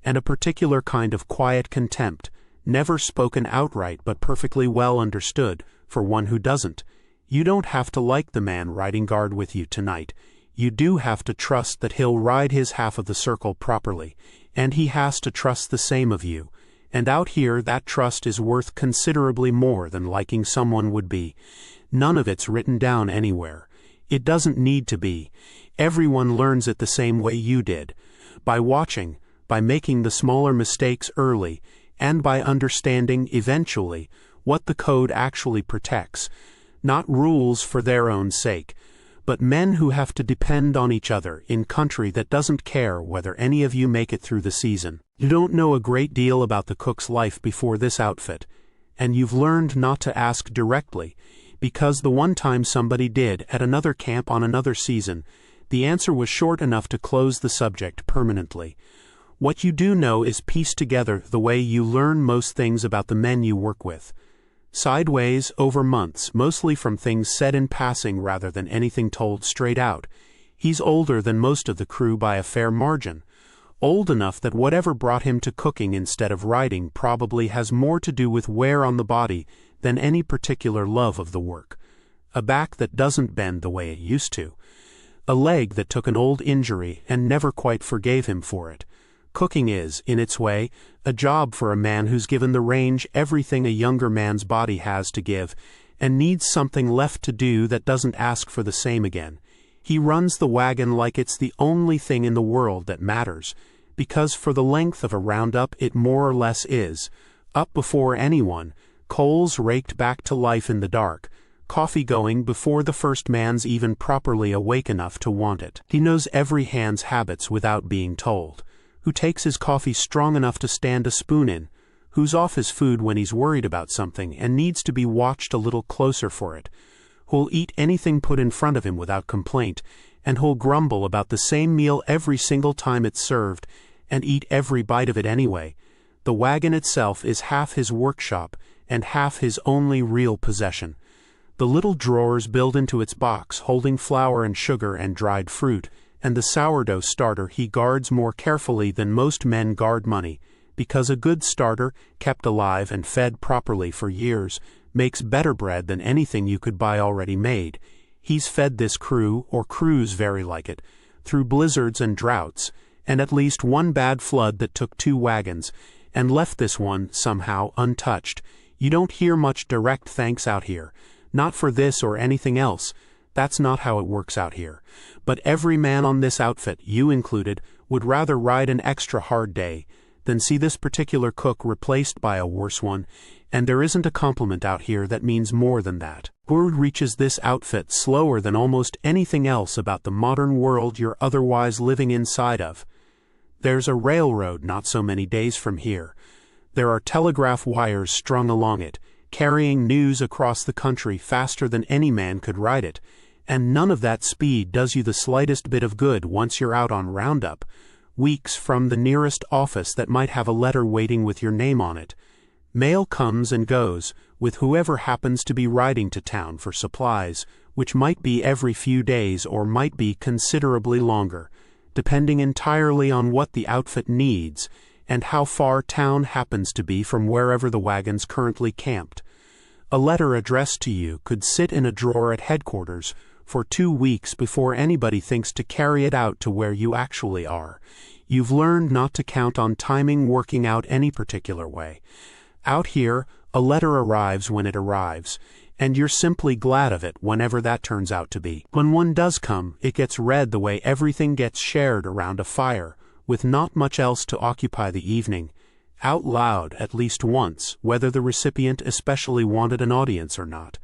and a particular kind of quiet contempt, never spoken outright but perfectly well understood, for one who doesn't. You don't have to like the man riding guard with you tonight. You do have to trust that he'll ride his half of the circle properly, and he has to trust the same of you. And out here that trust is worth considerably more than liking someone would be. None of it's written down anywhere. It doesn't need to be. Everyone learns it the same way you did, by watching, by making the smaller mistakes early, and by understanding, eventually, what the code actually protects. Not rules for their own sake, but men who have to depend on each other in country that doesn't care whether any of you make it through the season. You don't know a great deal about the cook's life before this outfit, and you've learned not to ask directly, because the one time somebody did at another camp on another season, the answer was short enough to close the subject permanently. What you do know is pieced together the way you learn most things about the men you work with. Sideways, over months, mostly from things said in passing rather than anything told straight out. He's older than most of the crew by a fair margin. Old enough that whatever brought him to cooking instead of riding probably has more to do with wear on the body than any particular love of the work. A back that doesn't bend the way it used to. A leg that took an old injury and never quite forgave him for it. Cooking is, in its way, a job for a man who's given the range everything a younger man's body has to give, and needs something left to do that doesn't ask for the same again. He runs the wagon like it's the only thing in the world that matters, because for the length of a roundup it more or less is. Up before anyone, coals raked back to life in the dark, coffee going before the first man's even properly awake enough to want it. He knows every hand's habits without being told. Who takes his coffee strong enough to stand a spoon in, who's off his food when he's worried about something and needs to be watched a little closer for it, who'll eat anything put in front of him without complaint, and who'll grumble about the same meal every single time it's served, and eat every bite of it anyway. The wagon itself is half his workshop and half his only real possession. The little drawers built into its box holding flour and sugar and dried fruit, and the sourdough starter he guards more carefully than most men guard money, because a good starter, kept alive and fed properly for years, makes better bread than anything you could buy already made. He's fed this crew, or crews very like it, through blizzards and droughts, and at least one bad flood that took 2 wagons, and left this one, somehow, untouched. You don't hear much direct thanks out here, not for this or anything else. That's not how it works out here. But every man on this outfit, you included, would rather ride an extra hard day than see this particular cook replaced by a worse one, and there isn't a compliment out here that means more than that. Word reaches this outfit slower than almost anything else about the modern world you're otherwise living inside of. There's a railroad not so many days from here. There are telegraph wires strung along it, carrying news across the country faster than any man could ride it, and none of that speed does you the slightest bit of good once you're out on roundup, weeks from the nearest office that might have a letter waiting with your name on it. Mail comes and goes, with whoever happens to be riding to town for supplies, which might be every few days or might be considerably longer, depending entirely on what the outfit needs and how far town happens to be from wherever the wagon's currently camped. A letter addressed to you could sit in a drawer at headquarters for 2 weeks before anybody thinks to carry it out to where you actually are. You've learned not to count on timing working out any particular way. Out here, a letter arrives when it arrives, and you're simply glad of it whenever that turns out to be. When one does come, it gets read the way everything gets shared around a fire, with not much else to occupy the evening, out loud at least once, whether the recipient especially wanted an audience or not.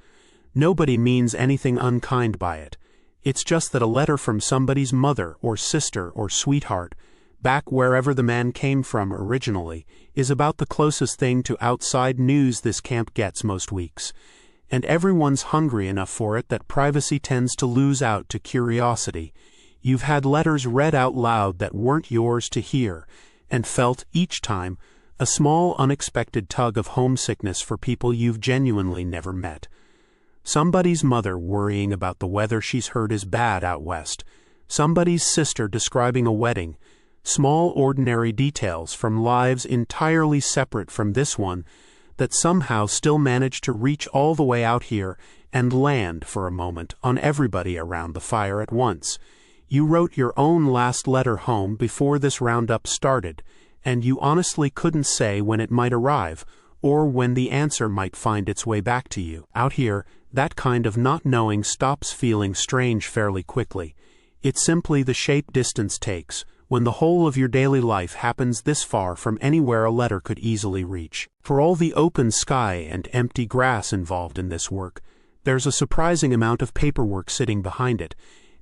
Nobody means anything unkind by it. It's just that a letter from somebody's mother or sister or sweetheart, back wherever the man came from originally, is about the closest thing to outside news this camp gets most weeks. And everyone's hungry enough for it that privacy tends to lose out to curiosity. You've had letters read out loud that weren't yours to hear, and felt, each time, a small unexpected tug of homesickness for people you've genuinely never met. Somebody's mother worrying about the weather she's heard is bad out west. Somebody's sister describing a wedding. Small ordinary details from lives entirely separate from this one that somehow still manage to reach all the way out here and land for a moment on everybody around the fire at once. You wrote your own last letter home before this roundup started, and you honestly couldn't say when it might arrive, or when the answer might find its way back to you. Out here, that kind of not knowing stops feeling strange fairly quickly. It's simply the shape distance takes, when the whole of your daily life happens this far from anywhere a letter could easily reach. For all the open sky and empty grass involved in this work, there's a surprising amount of paperwork sitting behind it,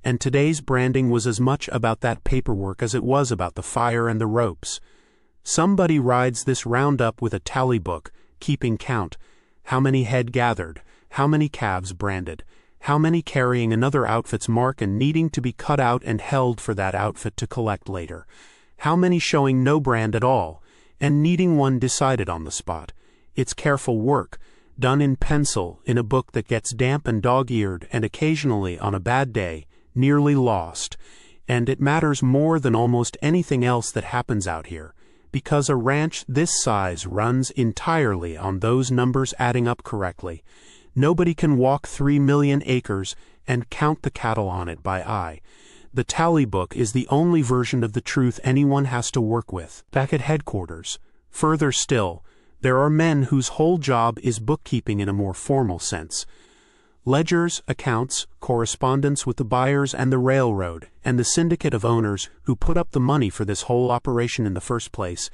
and today's branding was as much about that paperwork as it was about the fire and the ropes. Somebody rides this roundup with a tally book, keeping count. How many head gathered, how many calves branded, how many carrying another outfit's mark and needing to be cut out and held for that outfit to collect later, how many showing no brand at all, and needing one decided on the spot. It's careful work, done in pencil, in a book that gets damp and dog-eared and occasionally, on a bad day, nearly lost. And it matters more than almost anything else that happens out here, because a ranch this size runs entirely on those numbers adding up correctly. Nobody can walk 3 million acres and count the cattle on it by eye. The tally book is the only version of the truth anyone has to work with. Back at headquarters, further still, there are men whose whole job is bookkeeping in a more formal sense. Ledgers, accounts, correspondence with the buyers and the railroad, and the syndicate of owners who put up the money for this whole operation in the first place,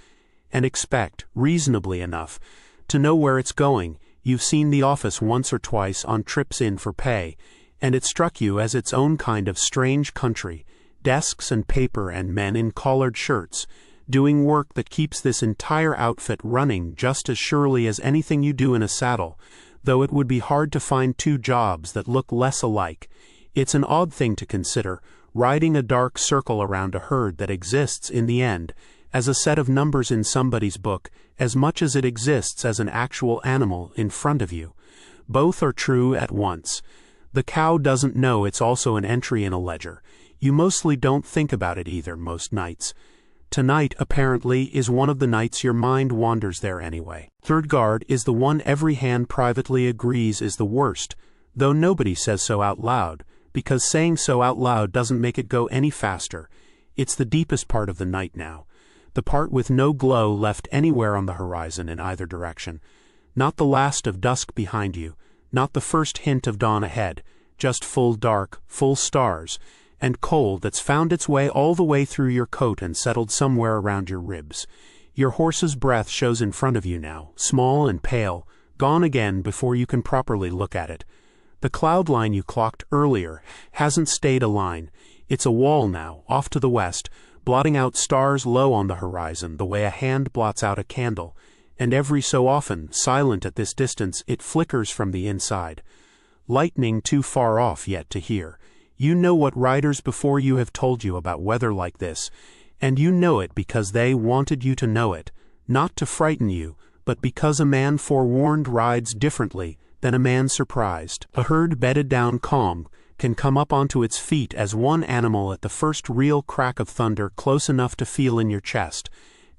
and expect, reasonably enough, to know where it's going. You've seen the office once or twice on trips in for pay, and it struck you as its own kind of strange country, desks and paper and men in collared shirts, doing work that keeps this entire outfit running just as surely as anything you do in a saddle, though it would be hard to find two jobs that look less alike. It's an odd thing to consider, riding a dark circle around a herd that exists, in the end, as a set of numbers in somebody's book, as much as it exists as an actual animal in front of you. Both are true at once. The cow doesn't know it's also an entry in a ledger. You mostly don't think about it either most nights. Tonight, apparently, is one of the nights your mind wanders there anyway. Third guard is the one every hand privately agrees is the worst, though nobody says so out loud, because saying so out loud doesn't make it go any faster. It's the deepest part of the night now. The part with no glow left anywhere on the horizon in either direction. Not the last of dusk behind you, not the first hint of dawn ahead, just full dark, full stars, and cold that's found its way all the way through your coat and settled somewhere around your ribs. Your horse's breath shows in front of you now, small and pale, gone again before you can properly look at it. The cloud line you clocked earlier hasn't stayed a line. It's a wall now, off to the west, blotting out stars low on the horizon the way a hand blots out a candle, and every so often, silent at this distance, it flickers from the inside. Lightning too far off yet to hear. You know what riders before you have told you about weather like this, and you know it because they wanted you to know it, not to frighten you, but because a man forewarned rides differently than a man surprised. A herd bedded down calm can come up onto its feet as one animal at the first real crack of thunder close enough to feel in your chest,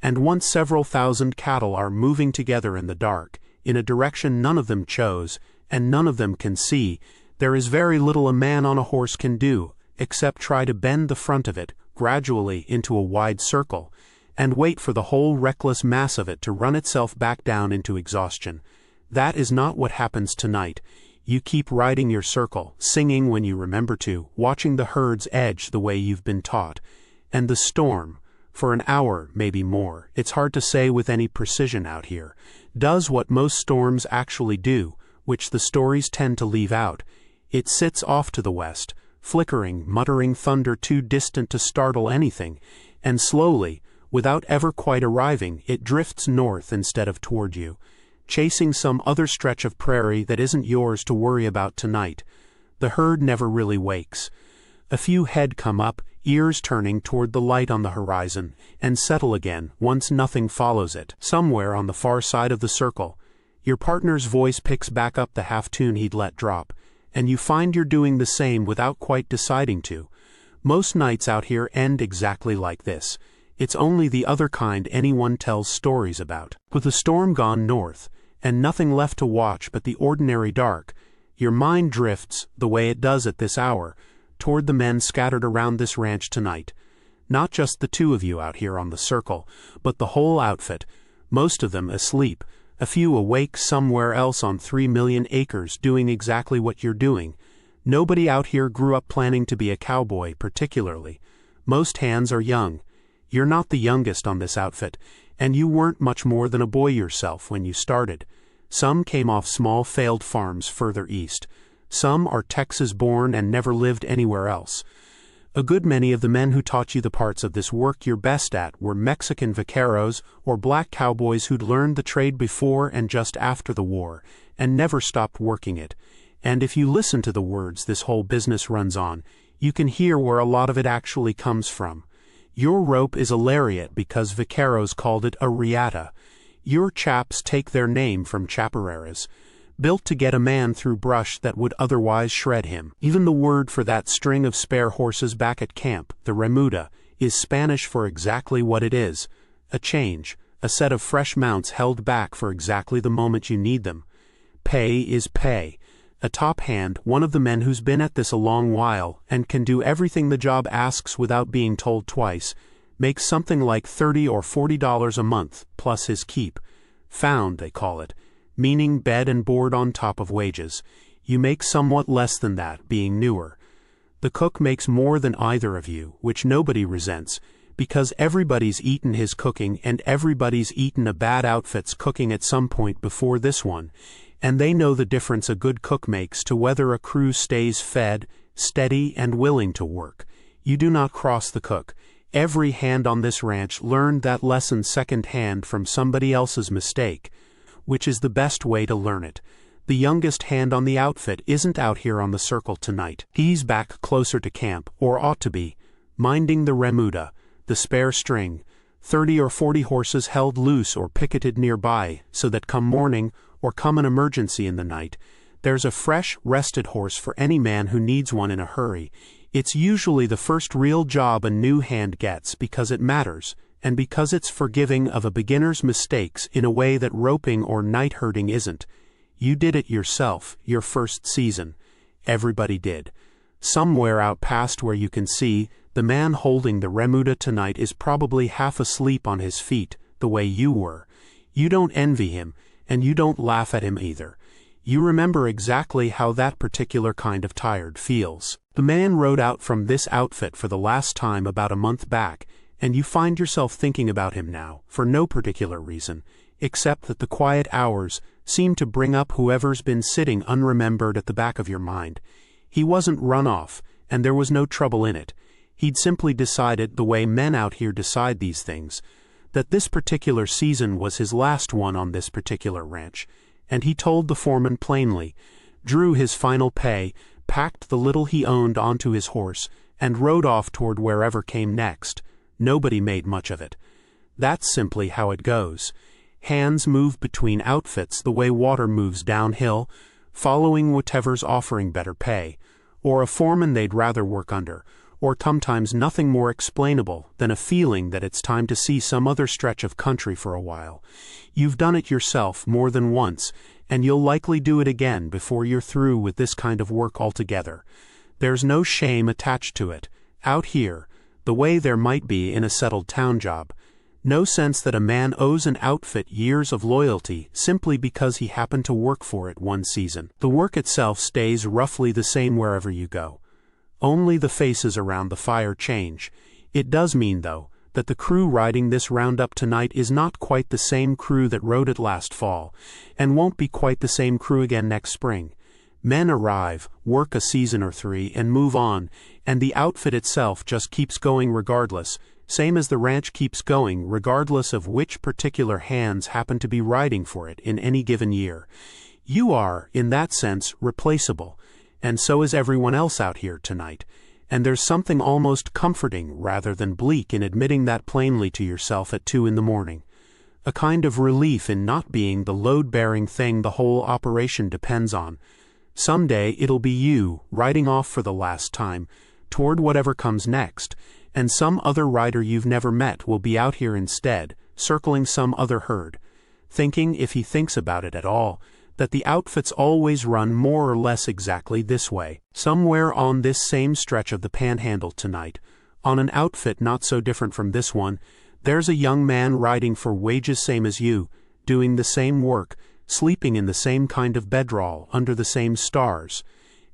and once several thousand cattle are moving together in the dark, in a direction none of them chose, and none of them can see, there is very little a man on a horse can do, except try to bend the front of it, gradually into a wide circle, and wait for the whole reckless mass of it to run itself back down into exhaustion. That is not what happens tonight. You keep riding your circle, singing when you remember to, watching the herds edge the way you've been taught. And the storm, for an hour, maybe more, it's hard to say with any precision out here, does what most storms actually do, which the stories tend to leave out. It sits off to the west, flickering, muttering thunder too distant to startle anything, and slowly, without ever quite arriving, it drifts north instead of toward you, chasing some other stretch of prairie that isn't yours to worry about tonight. The herd never really wakes. A few head come up, ears turning toward the light on the horizon, and settle again once nothing follows it. Somewhere on the far side of the circle, your partner's voice picks back up the half-tune he'd let drop, and you find you're doing the same without quite deciding to. Most nights out here end exactly like this. It's only the other kind anyone tells stories about. With the storm gone north, and nothing left to watch but the ordinary dark, your mind drifts, the way it does at this hour, toward the men scattered around this ranch tonight. Not just the two of you out here on the circle, but the whole outfit, most of them asleep, a few awake somewhere else on 3 million acres doing exactly what you're doing. Nobody out here grew up planning to be a cowboy particularly. Most hands are young. You're not the youngest on this outfit, and you weren't much more than a boy yourself when you started. Some came off small failed farms further east. Some are Texas-born and never lived anywhere else. A good many of the men who taught you the parts of this work you're best at were Mexican vaqueros or black cowboys who'd learned the trade before and just after the war, and never stopped working it. And if you listen to the words this whole business runs on, you can hear where a lot of it actually comes from. Your rope is a lariat because vaqueros called it a riata. Your chaps take their name from chaparreras, built to get a man through brush that would otherwise shred him. Even the word for that string of spare horses back at camp, the remuda, is Spanish for exactly what it is: a change, a set of fresh mounts held back for exactly the moment you need them. Pay is pay. A top hand, one of the men who's been at this a long while and can do everything the job asks without being told twice, makes something like $30 or $40 a month, plus his keep. Found, they call it, meaning bed and board on top of wages. You make somewhat less than that, being newer. The cook makes more than either of you, which nobody resents, because everybody's eaten his cooking and everybody's eaten a bad outfit's cooking at some point before this one, and they know the difference a good cook makes to whether a crew stays fed, steady, and willing to work. You do not cross the cook. Every hand on this ranch learned that lesson second-hand from somebody else's mistake, which is the best way to learn it. The youngest hand on the outfit isn't out here on the circle tonight. He's back closer to camp, or ought to be, minding the remuda, the spare string, 30 or 40 horses held loose or picketed nearby, so that come morning, or come an emergency in the night, there's a fresh, rested horse for any man who needs one in a hurry. It's usually the first real job a new hand gets because it matters, and because it's forgiving of a beginner's mistakes in a way that roping or night herding isn't. You did it yourself, your first season. Everybody did. Somewhere out past where you can see, the man holding the remuda tonight is probably half asleep on his feet, the way you were. You don't envy him, and you don't laugh at him either. You remember exactly how that particular kind of tired feels. The man rode out from this outfit for the last time about a month back, and you find yourself thinking about him now, for no particular reason, except that the quiet hours seem to bring up whoever's been sitting unremembered at the back of your mind. He wasn't run off, and there was no trouble in it. He'd simply decided, the way men out here decide these things, that this particular season was his last one on this particular ranch, and he told the foreman plainly, drew his final pay, packed the little he owned onto his horse, and rode off toward wherever came next. Nobody made much of it. That's simply how it goes. Hands move between outfits the way water moves downhill, following whatever's offering better pay, or a foreman they'd rather work under, or sometimes nothing more explainable than a feeling that it's time to see some other stretch of country for a while. You've done it yourself more than once, and you'll likely do it again before you're through with this kind of work altogether. There's no shame attached to it, out here, the way there might be in a settled town job. No sense that a man owes an outfit years of loyalty simply because he happened to work for it one season. The work itself stays roughly the same wherever you go. Only the faces around the fire change. It does mean, though, that the crew riding this roundup tonight is not quite the same crew that rode it last fall, and won't be quite the same crew again next spring. Men arrive, work a season or three, and move on, and the outfit itself just keeps going regardless, same as the ranch keeps going regardless of which particular hands happen to be riding for it in any given year. You are, in that sense, replaceable, and so is everyone else out here tonight, and there's something almost comforting rather than bleak in admitting that plainly to yourself at 2 a.m. A kind of relief in not being the load-bearing thing the whole operation depends on. Someday it'll be you, riding off for the last time, toward whatever comes next, and some other rider you've never met will be out here instead, circling some other herd, thinking, if he thinks about it at all, that the outfits always run more or less exactly this way. Somewhere on this same stretch of the Panhandle tonight, on an outfit not so different from this one, there's a young man riding for wages same as you, doing the same work, sleeping in the same kind of bedroll under the same stars,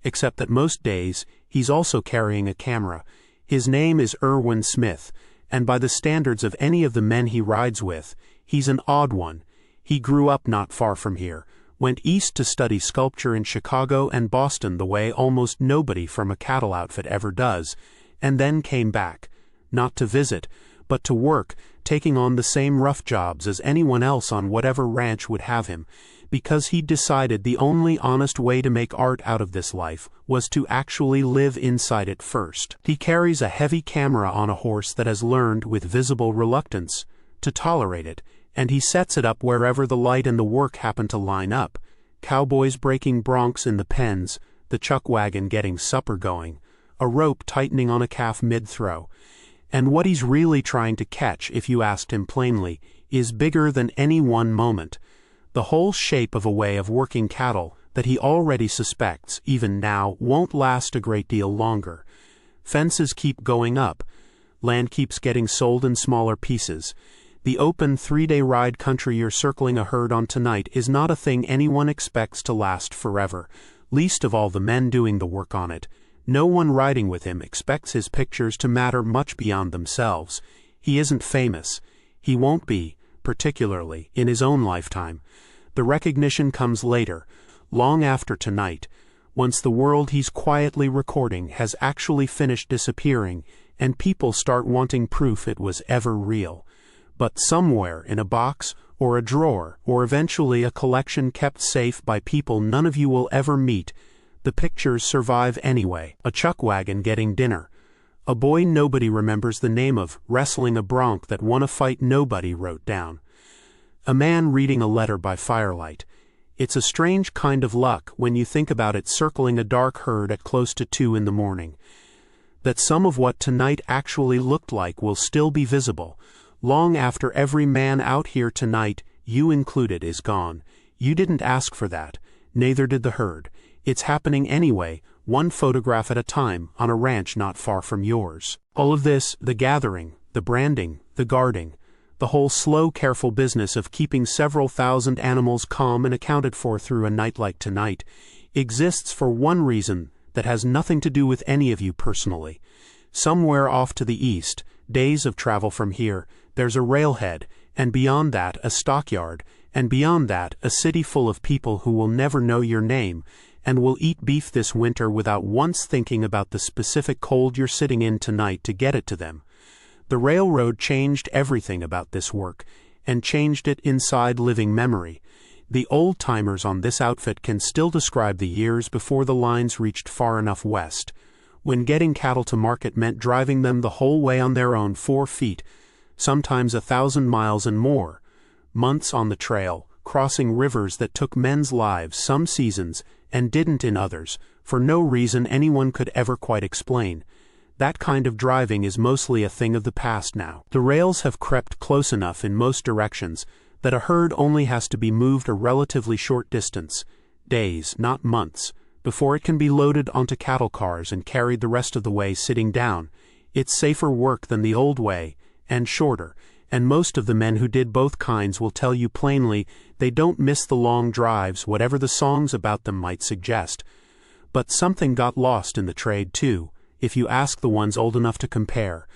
except that most days he's also carrying a camera. His name is Erwin Smith, and by the standards of any of the men he rides with, he's an odd one. He grew up not far from here, went east to study sculpture in Chicago and Boston the way almost nobody from a cattle outfit ever does, and then came back, not to visit, but to work, taking on the same rough jobs as anyone else on whatever ranch would have him, because he'd decided the only honest way to make art out of this life was to actually live inside it first. He carries a heavy camera on a horse that has learned, with visible reluctance, to tolerate it, and he sets it up wherever the light and the work happen to line up. Cowboys breaking broncs in the pens, the chuck wagon getting supper going, a rope tightening on a calf mid-throw. And what he's really trying to catch, if you asked him plainly, is bigger than any one moment. The whole shape of a way of working cattle that he already suspects, even now, won't last a great deal longer. Fences keep going up. Land keeps getting sold in smaller pieces. The open 3-day ride country you're circling a herd on tonight is not a thing anyone expects to last forever, least of all the men doing the work on it. No one riding with him expects his pictures to matter much beyond themselves. He isn't famous. He won't be, particularly, in his own lifetime. The recognition comes later, long after tonight, once the world he's quietly recording has actually finished disappearing, and people start wanting proof it was ever real. But somewhere in a box, or a drawer, or eventually a collection kept safe by people none of you will ever meet, the pictures survive anyway. A chuck wagon getting dinner. A boy nobody remembers the name of, wrestling a bronc that won a fight nobody wrote down. A man reading a letter by firelight. It's a strange kind of luck when you think about it, circling a dark herd at close to 2 a.m. That some of what tonight actually looked like will still be visible, long after every man out here tonight, you included, is gone. You didn't ask for that, neither did the herd. It's happening anyway, one photograph at a time, on a ranch not far from yours. All of this, the gathering, the branding, the guarding, the whole slow, careful business of keeping several thousand animals calm and accounted for through a night like tonight, exists for one reason that has nothing to do with any of you personally. Somewhere off to the east, days of travel from here, there's a railhead, and beyond that a stockyard, and beyond that a city full of people who will never know your name, and will eat beef this winter without once thinking about the specific cold you're sitting in tonight to get it to them. The railroad changed everything about this work, and changed it inside living memory. The old-timers on this outfit can still describe the years before the lines reached far enough west, when getting cattle to market meant driving them the whole way on their own 4 feet, sometimes 1,000 miles and more, months on the trail, crossing rivers that took men's lives some seasons and didn't in others, for no reason anyone could ever quite explain. That kind of driving is mostly a thing of the past now. The rails have crept close enough in most directions that a herd only has to be moved a relatively short distance, days, not months, before it can be loaded onto cattle cars and carried the rest of the way sitting down. It's safer work than the old way, and shorter, and most of the men who did both kinds will tell you plainly they don't miss the long drives, whatever the songs about them might suggest. But something got lost in the trade too, if you ask the ones old enough to compare.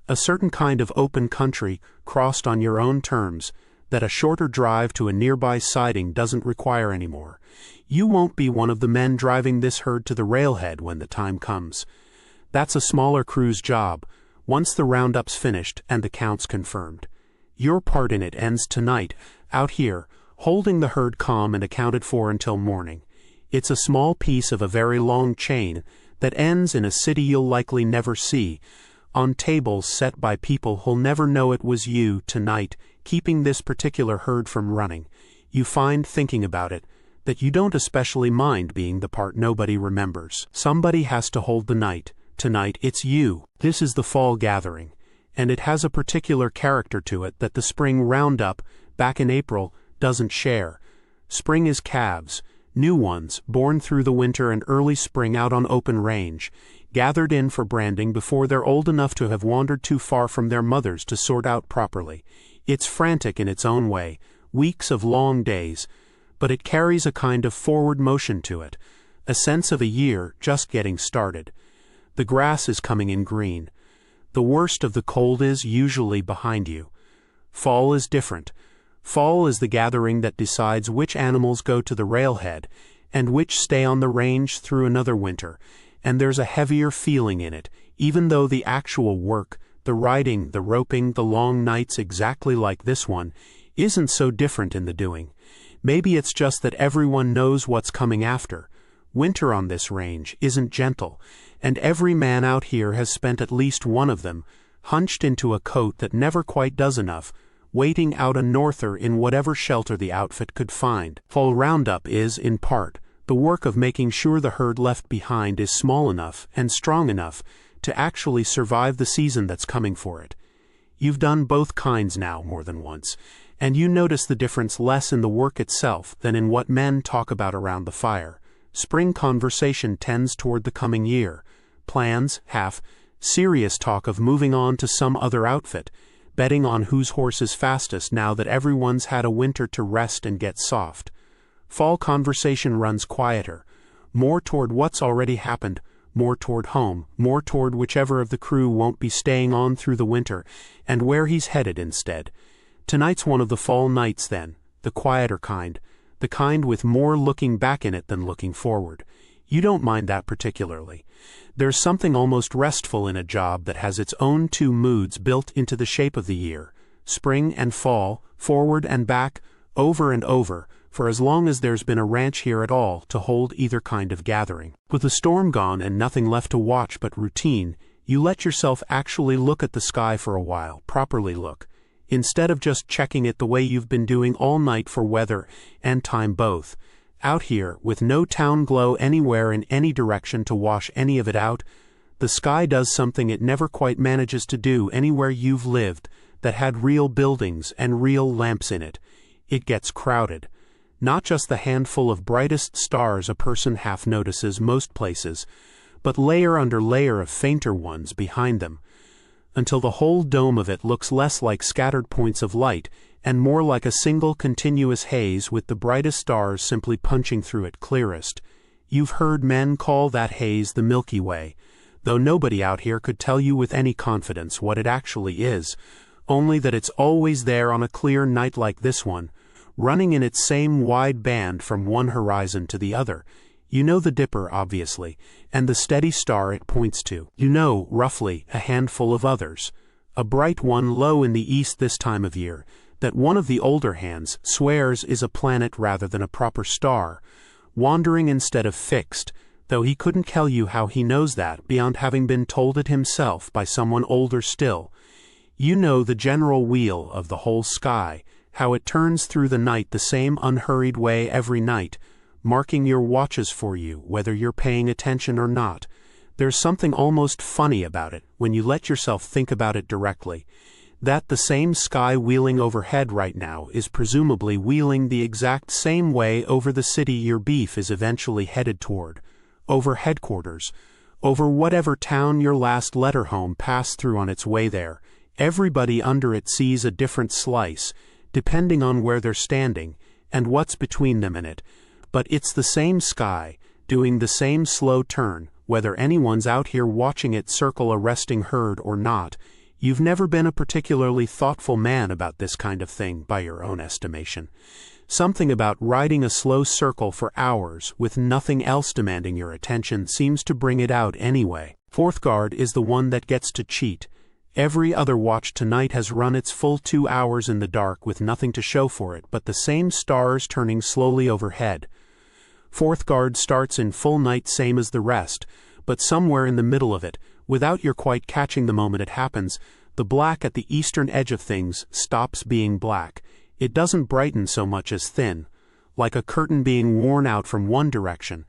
A certain kind of open country, crossed on your own terms, that a shorter drive to a nearby siding doesn't require anymore. You won't be one of the men driving this herd to the railhead when the time comes. That's a smaller crew's job, once the roundup's finished and the count's confirmed. Your part in it ends tonight, out here, holding the herd calm and accounted for until morning. It's a small piece of a very long chain that ends in a city you'll likely never see, on tables set by people who'll never know it was you, tonight, keeping this particular herd from running. You find, thinking about it, that you don't especially mind being the part nobody remembers. Somebody has to hold the night. Tonight it's you. This is the fall gathering, and it has a particular character to it that the spring roundup, back in April, doesn't share. Spring is calves, new ones, born through the winter and early spring out on open range, gathered in for branding before they're old enough to have wandered too far from their mothers to sort out properly. It's frantic in its own way, weeks of long days, but it carries a kind of forward motion to it, a sense of a year just getting started. The grass is coming in green. The worst of the cold is usually behind you. Fall is different. Fall is the gathering that decides which animals go to the railhead and which stay on the range through another winter, and there's a heavier feeling in it, even though the actual work, the riding, the roping, the long nights exactly like this one, isn't so different in the doing. Maybe it's just that everyone knows what's coming after. Winter on this range isn't gentle, and every man out here has spent at least one of them, hunched into a coat that never quite does enough, waiting out a norther in whatever shelter the outfit could find. Fall roundup is, in part, the work of making sure the herd left behind is small enough and strong enough to actually survive the season that's coming for it. You've done both kinds now more than once, and you notice the difference less in the work itself than in what men talk about around the fire. Spring conversation tends toward the coming year. Plans, serious talk of moving on to some other outfit, betting on whose horse is fastest now that everyone's had a winter to rest and get soft. Fall conversation runs quieter, more toward what's already happened, more toward home, more toward whichever of the crew won't be staying on through the winter, and where he's headed instead. Tonight's one of the fall nights then, the quieter kind, the kind with more looking back in it than looking forward. You don't mind that particularly. There's something almost restful in a job that has its own two moods built into the shape of the year, spring and fall, forward and back, over and over, for as long as there's been a ranch here at all to hold either kind of gathering. With the storm gone and nothing left to watch but routine, you let yourself actually look at the sky for a while, properly look, instead of just checking it the way you've been doing all night for weather and time both. Out here, with no town glow anywhere in any direction to wash any of it out, the sky does something it never quite manages to do anywhere you've lived that had real buildings and real lamps in it. It gets crowded. Not just the handful of brightest stars a person half notices most places, but layer under layer of fainter ones behind them, until the whole dome of it looks less like scattered points of light and more like a single continuous haze with the brightest stars simply punching through it clearest. You've heard men call that haze the Milky Way, though nobody out here could tell you with any confidence what it actually is, only that it's always there on a clear night like this one, running in its same wide band from one horizon to the other. You know the Dipper, obviously, and the steady star it points to. You know, roughly, a handful of others. A bright one low in the east this time of year, that one of the older hands swears is a planet rather than a proper star, wandering instead of fixed, though he couldn't tell you how he knows that beyond having been told it himself by someone older still. You know the general wheel of the whole sky, how it turns through the night the same unhurried way every night, marking your watches for you whether you're paying attention or not. There's something almost funny about it when you let yourself think about it directly, that the same sky wheeling overhead right now is presumably wheeling the exact same way over the city your beef is eventually headed toward, over headquarters, over whatever town your last letter home passed through on its way there. Everybody under it sees a different slice, depending on where they're standing and what's between them and it, but it's the same sky, doing the same slow turn, whether anyone's out here watching it circle a resting herd or not. You've never been a particularly thoughtful man about this kind of thing, by your own estimation. Something about riding a slow circle for hours with nothing else demanding your attention seems to bring it out anyway. Fourth guard is the one that gets to cheat. Every other watch tonight has run its full 2 hours in the dark with nothing to show for it but the same stars turning slowly overhead. Fourth guard starts in full night same as the rest, but somewhere in the middle of it, without your quite catching the moment it happens, the black at the eastern edge of things stops being black. It doesn't brighten so much as thin, like a curtain being worn out from one direction,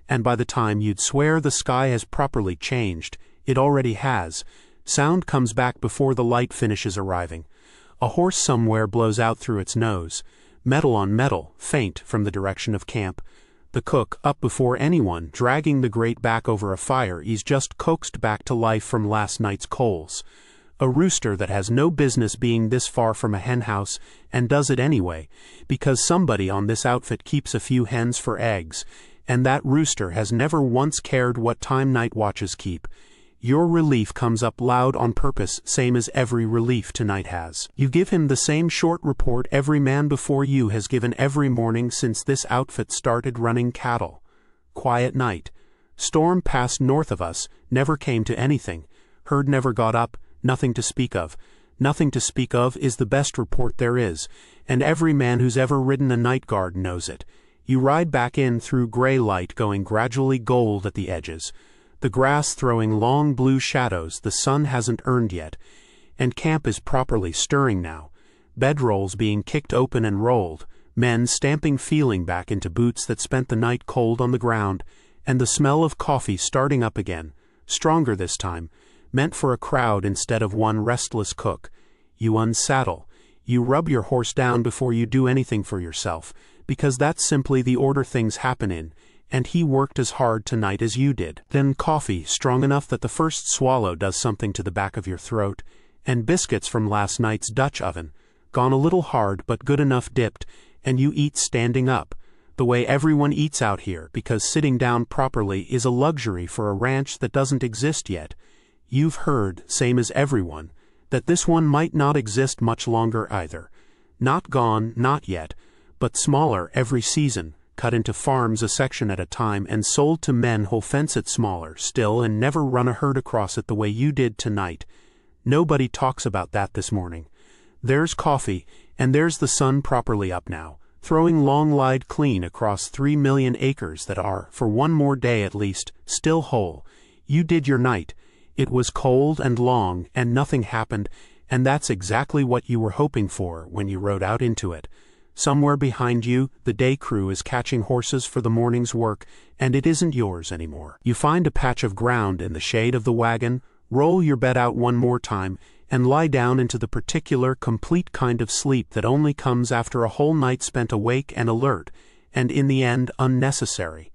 and by the time you'd swear the sky has properly changed, it already has. Sound comes back before the light finishes arriving. A horse somewhere blows out through its nose. Metal on metal, faint from the direction of camp. The cook, up before anyone, dragging the grate back over a fire, is just coaxed back to life from last night's coals. A rooster that has no business being this far from a henhouse, and does it anyway, because somebody on this outfit keeps a few hens for eggs, and that rooster has never once cared what time night watches keep. Your relief comes up loud on purpose, same as every relief tonight has. You give him the same short report every man before you has given every morning since this outfit started running cattle. Quiet night. Storm passed north of us, never came to anything. Herd never got up, nothing to speak of. Nothing to speak of is the best report there is, and every man who's ever ridden a night guard knows it. You ride back in through gray light going gradually gold at the edges. The grass throwing long blue shadows the sun hasn't earned yet, and camp is properly stirring now. Bedrolls being kicked open and rolled, men stamping feeling back into boots that spent the night cold on the ground, and the smell of coffee starting up again, stronger this time, meant for a crowd instead of one restless cook. You unsaddle. You rub your horse down before you do anything for yourself, because that's simply the order things happen in, and he worked as hard tonight as you did. Then coffee, strong enough that the first swallow does something to the back of your throat, and biscuits from last night's Dutch oven, gone a little hard but good enough dipped, and you eat standing up, the way everyone eats out here, because sitting down properly is a luxury for a ranch that doesn't exist yet. You've heard, same as everyone, that this one might not exist much longer either. Not gone, not yet, but smaller every season, cut into farms a section at a time and sold to men who'll fence it smaller still and never run a herd across it the way you did tonight. Nobody talks about that this morning. There's coffee, and there's the sun properly up now, throwing long light clean across 3 million acres that are, for one more day at least, still whole. You did your night. It was cold and long, and nothing happened, and that's exactly what you were hoping for when you rode out into it. Somewhere behind you, the day crew is catching horses for the morning's work, and it isn't yours anymore. You find a patch of ground in the shade of the wagon, roll your bed out one more time, and lie down into the particular, complete kind of sleep that only comes after a whole night spent awake and alert, and in the end unnecessary.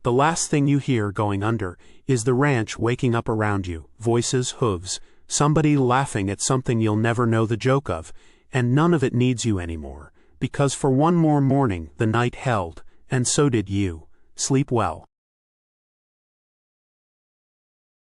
The last thing you hear going under is the ranch waking up around you, voices, hooves, somebody laughing at something you'll never know the joke of, and none of it needs you anymore, because for one more morning the night held, and so did you. Sleep well.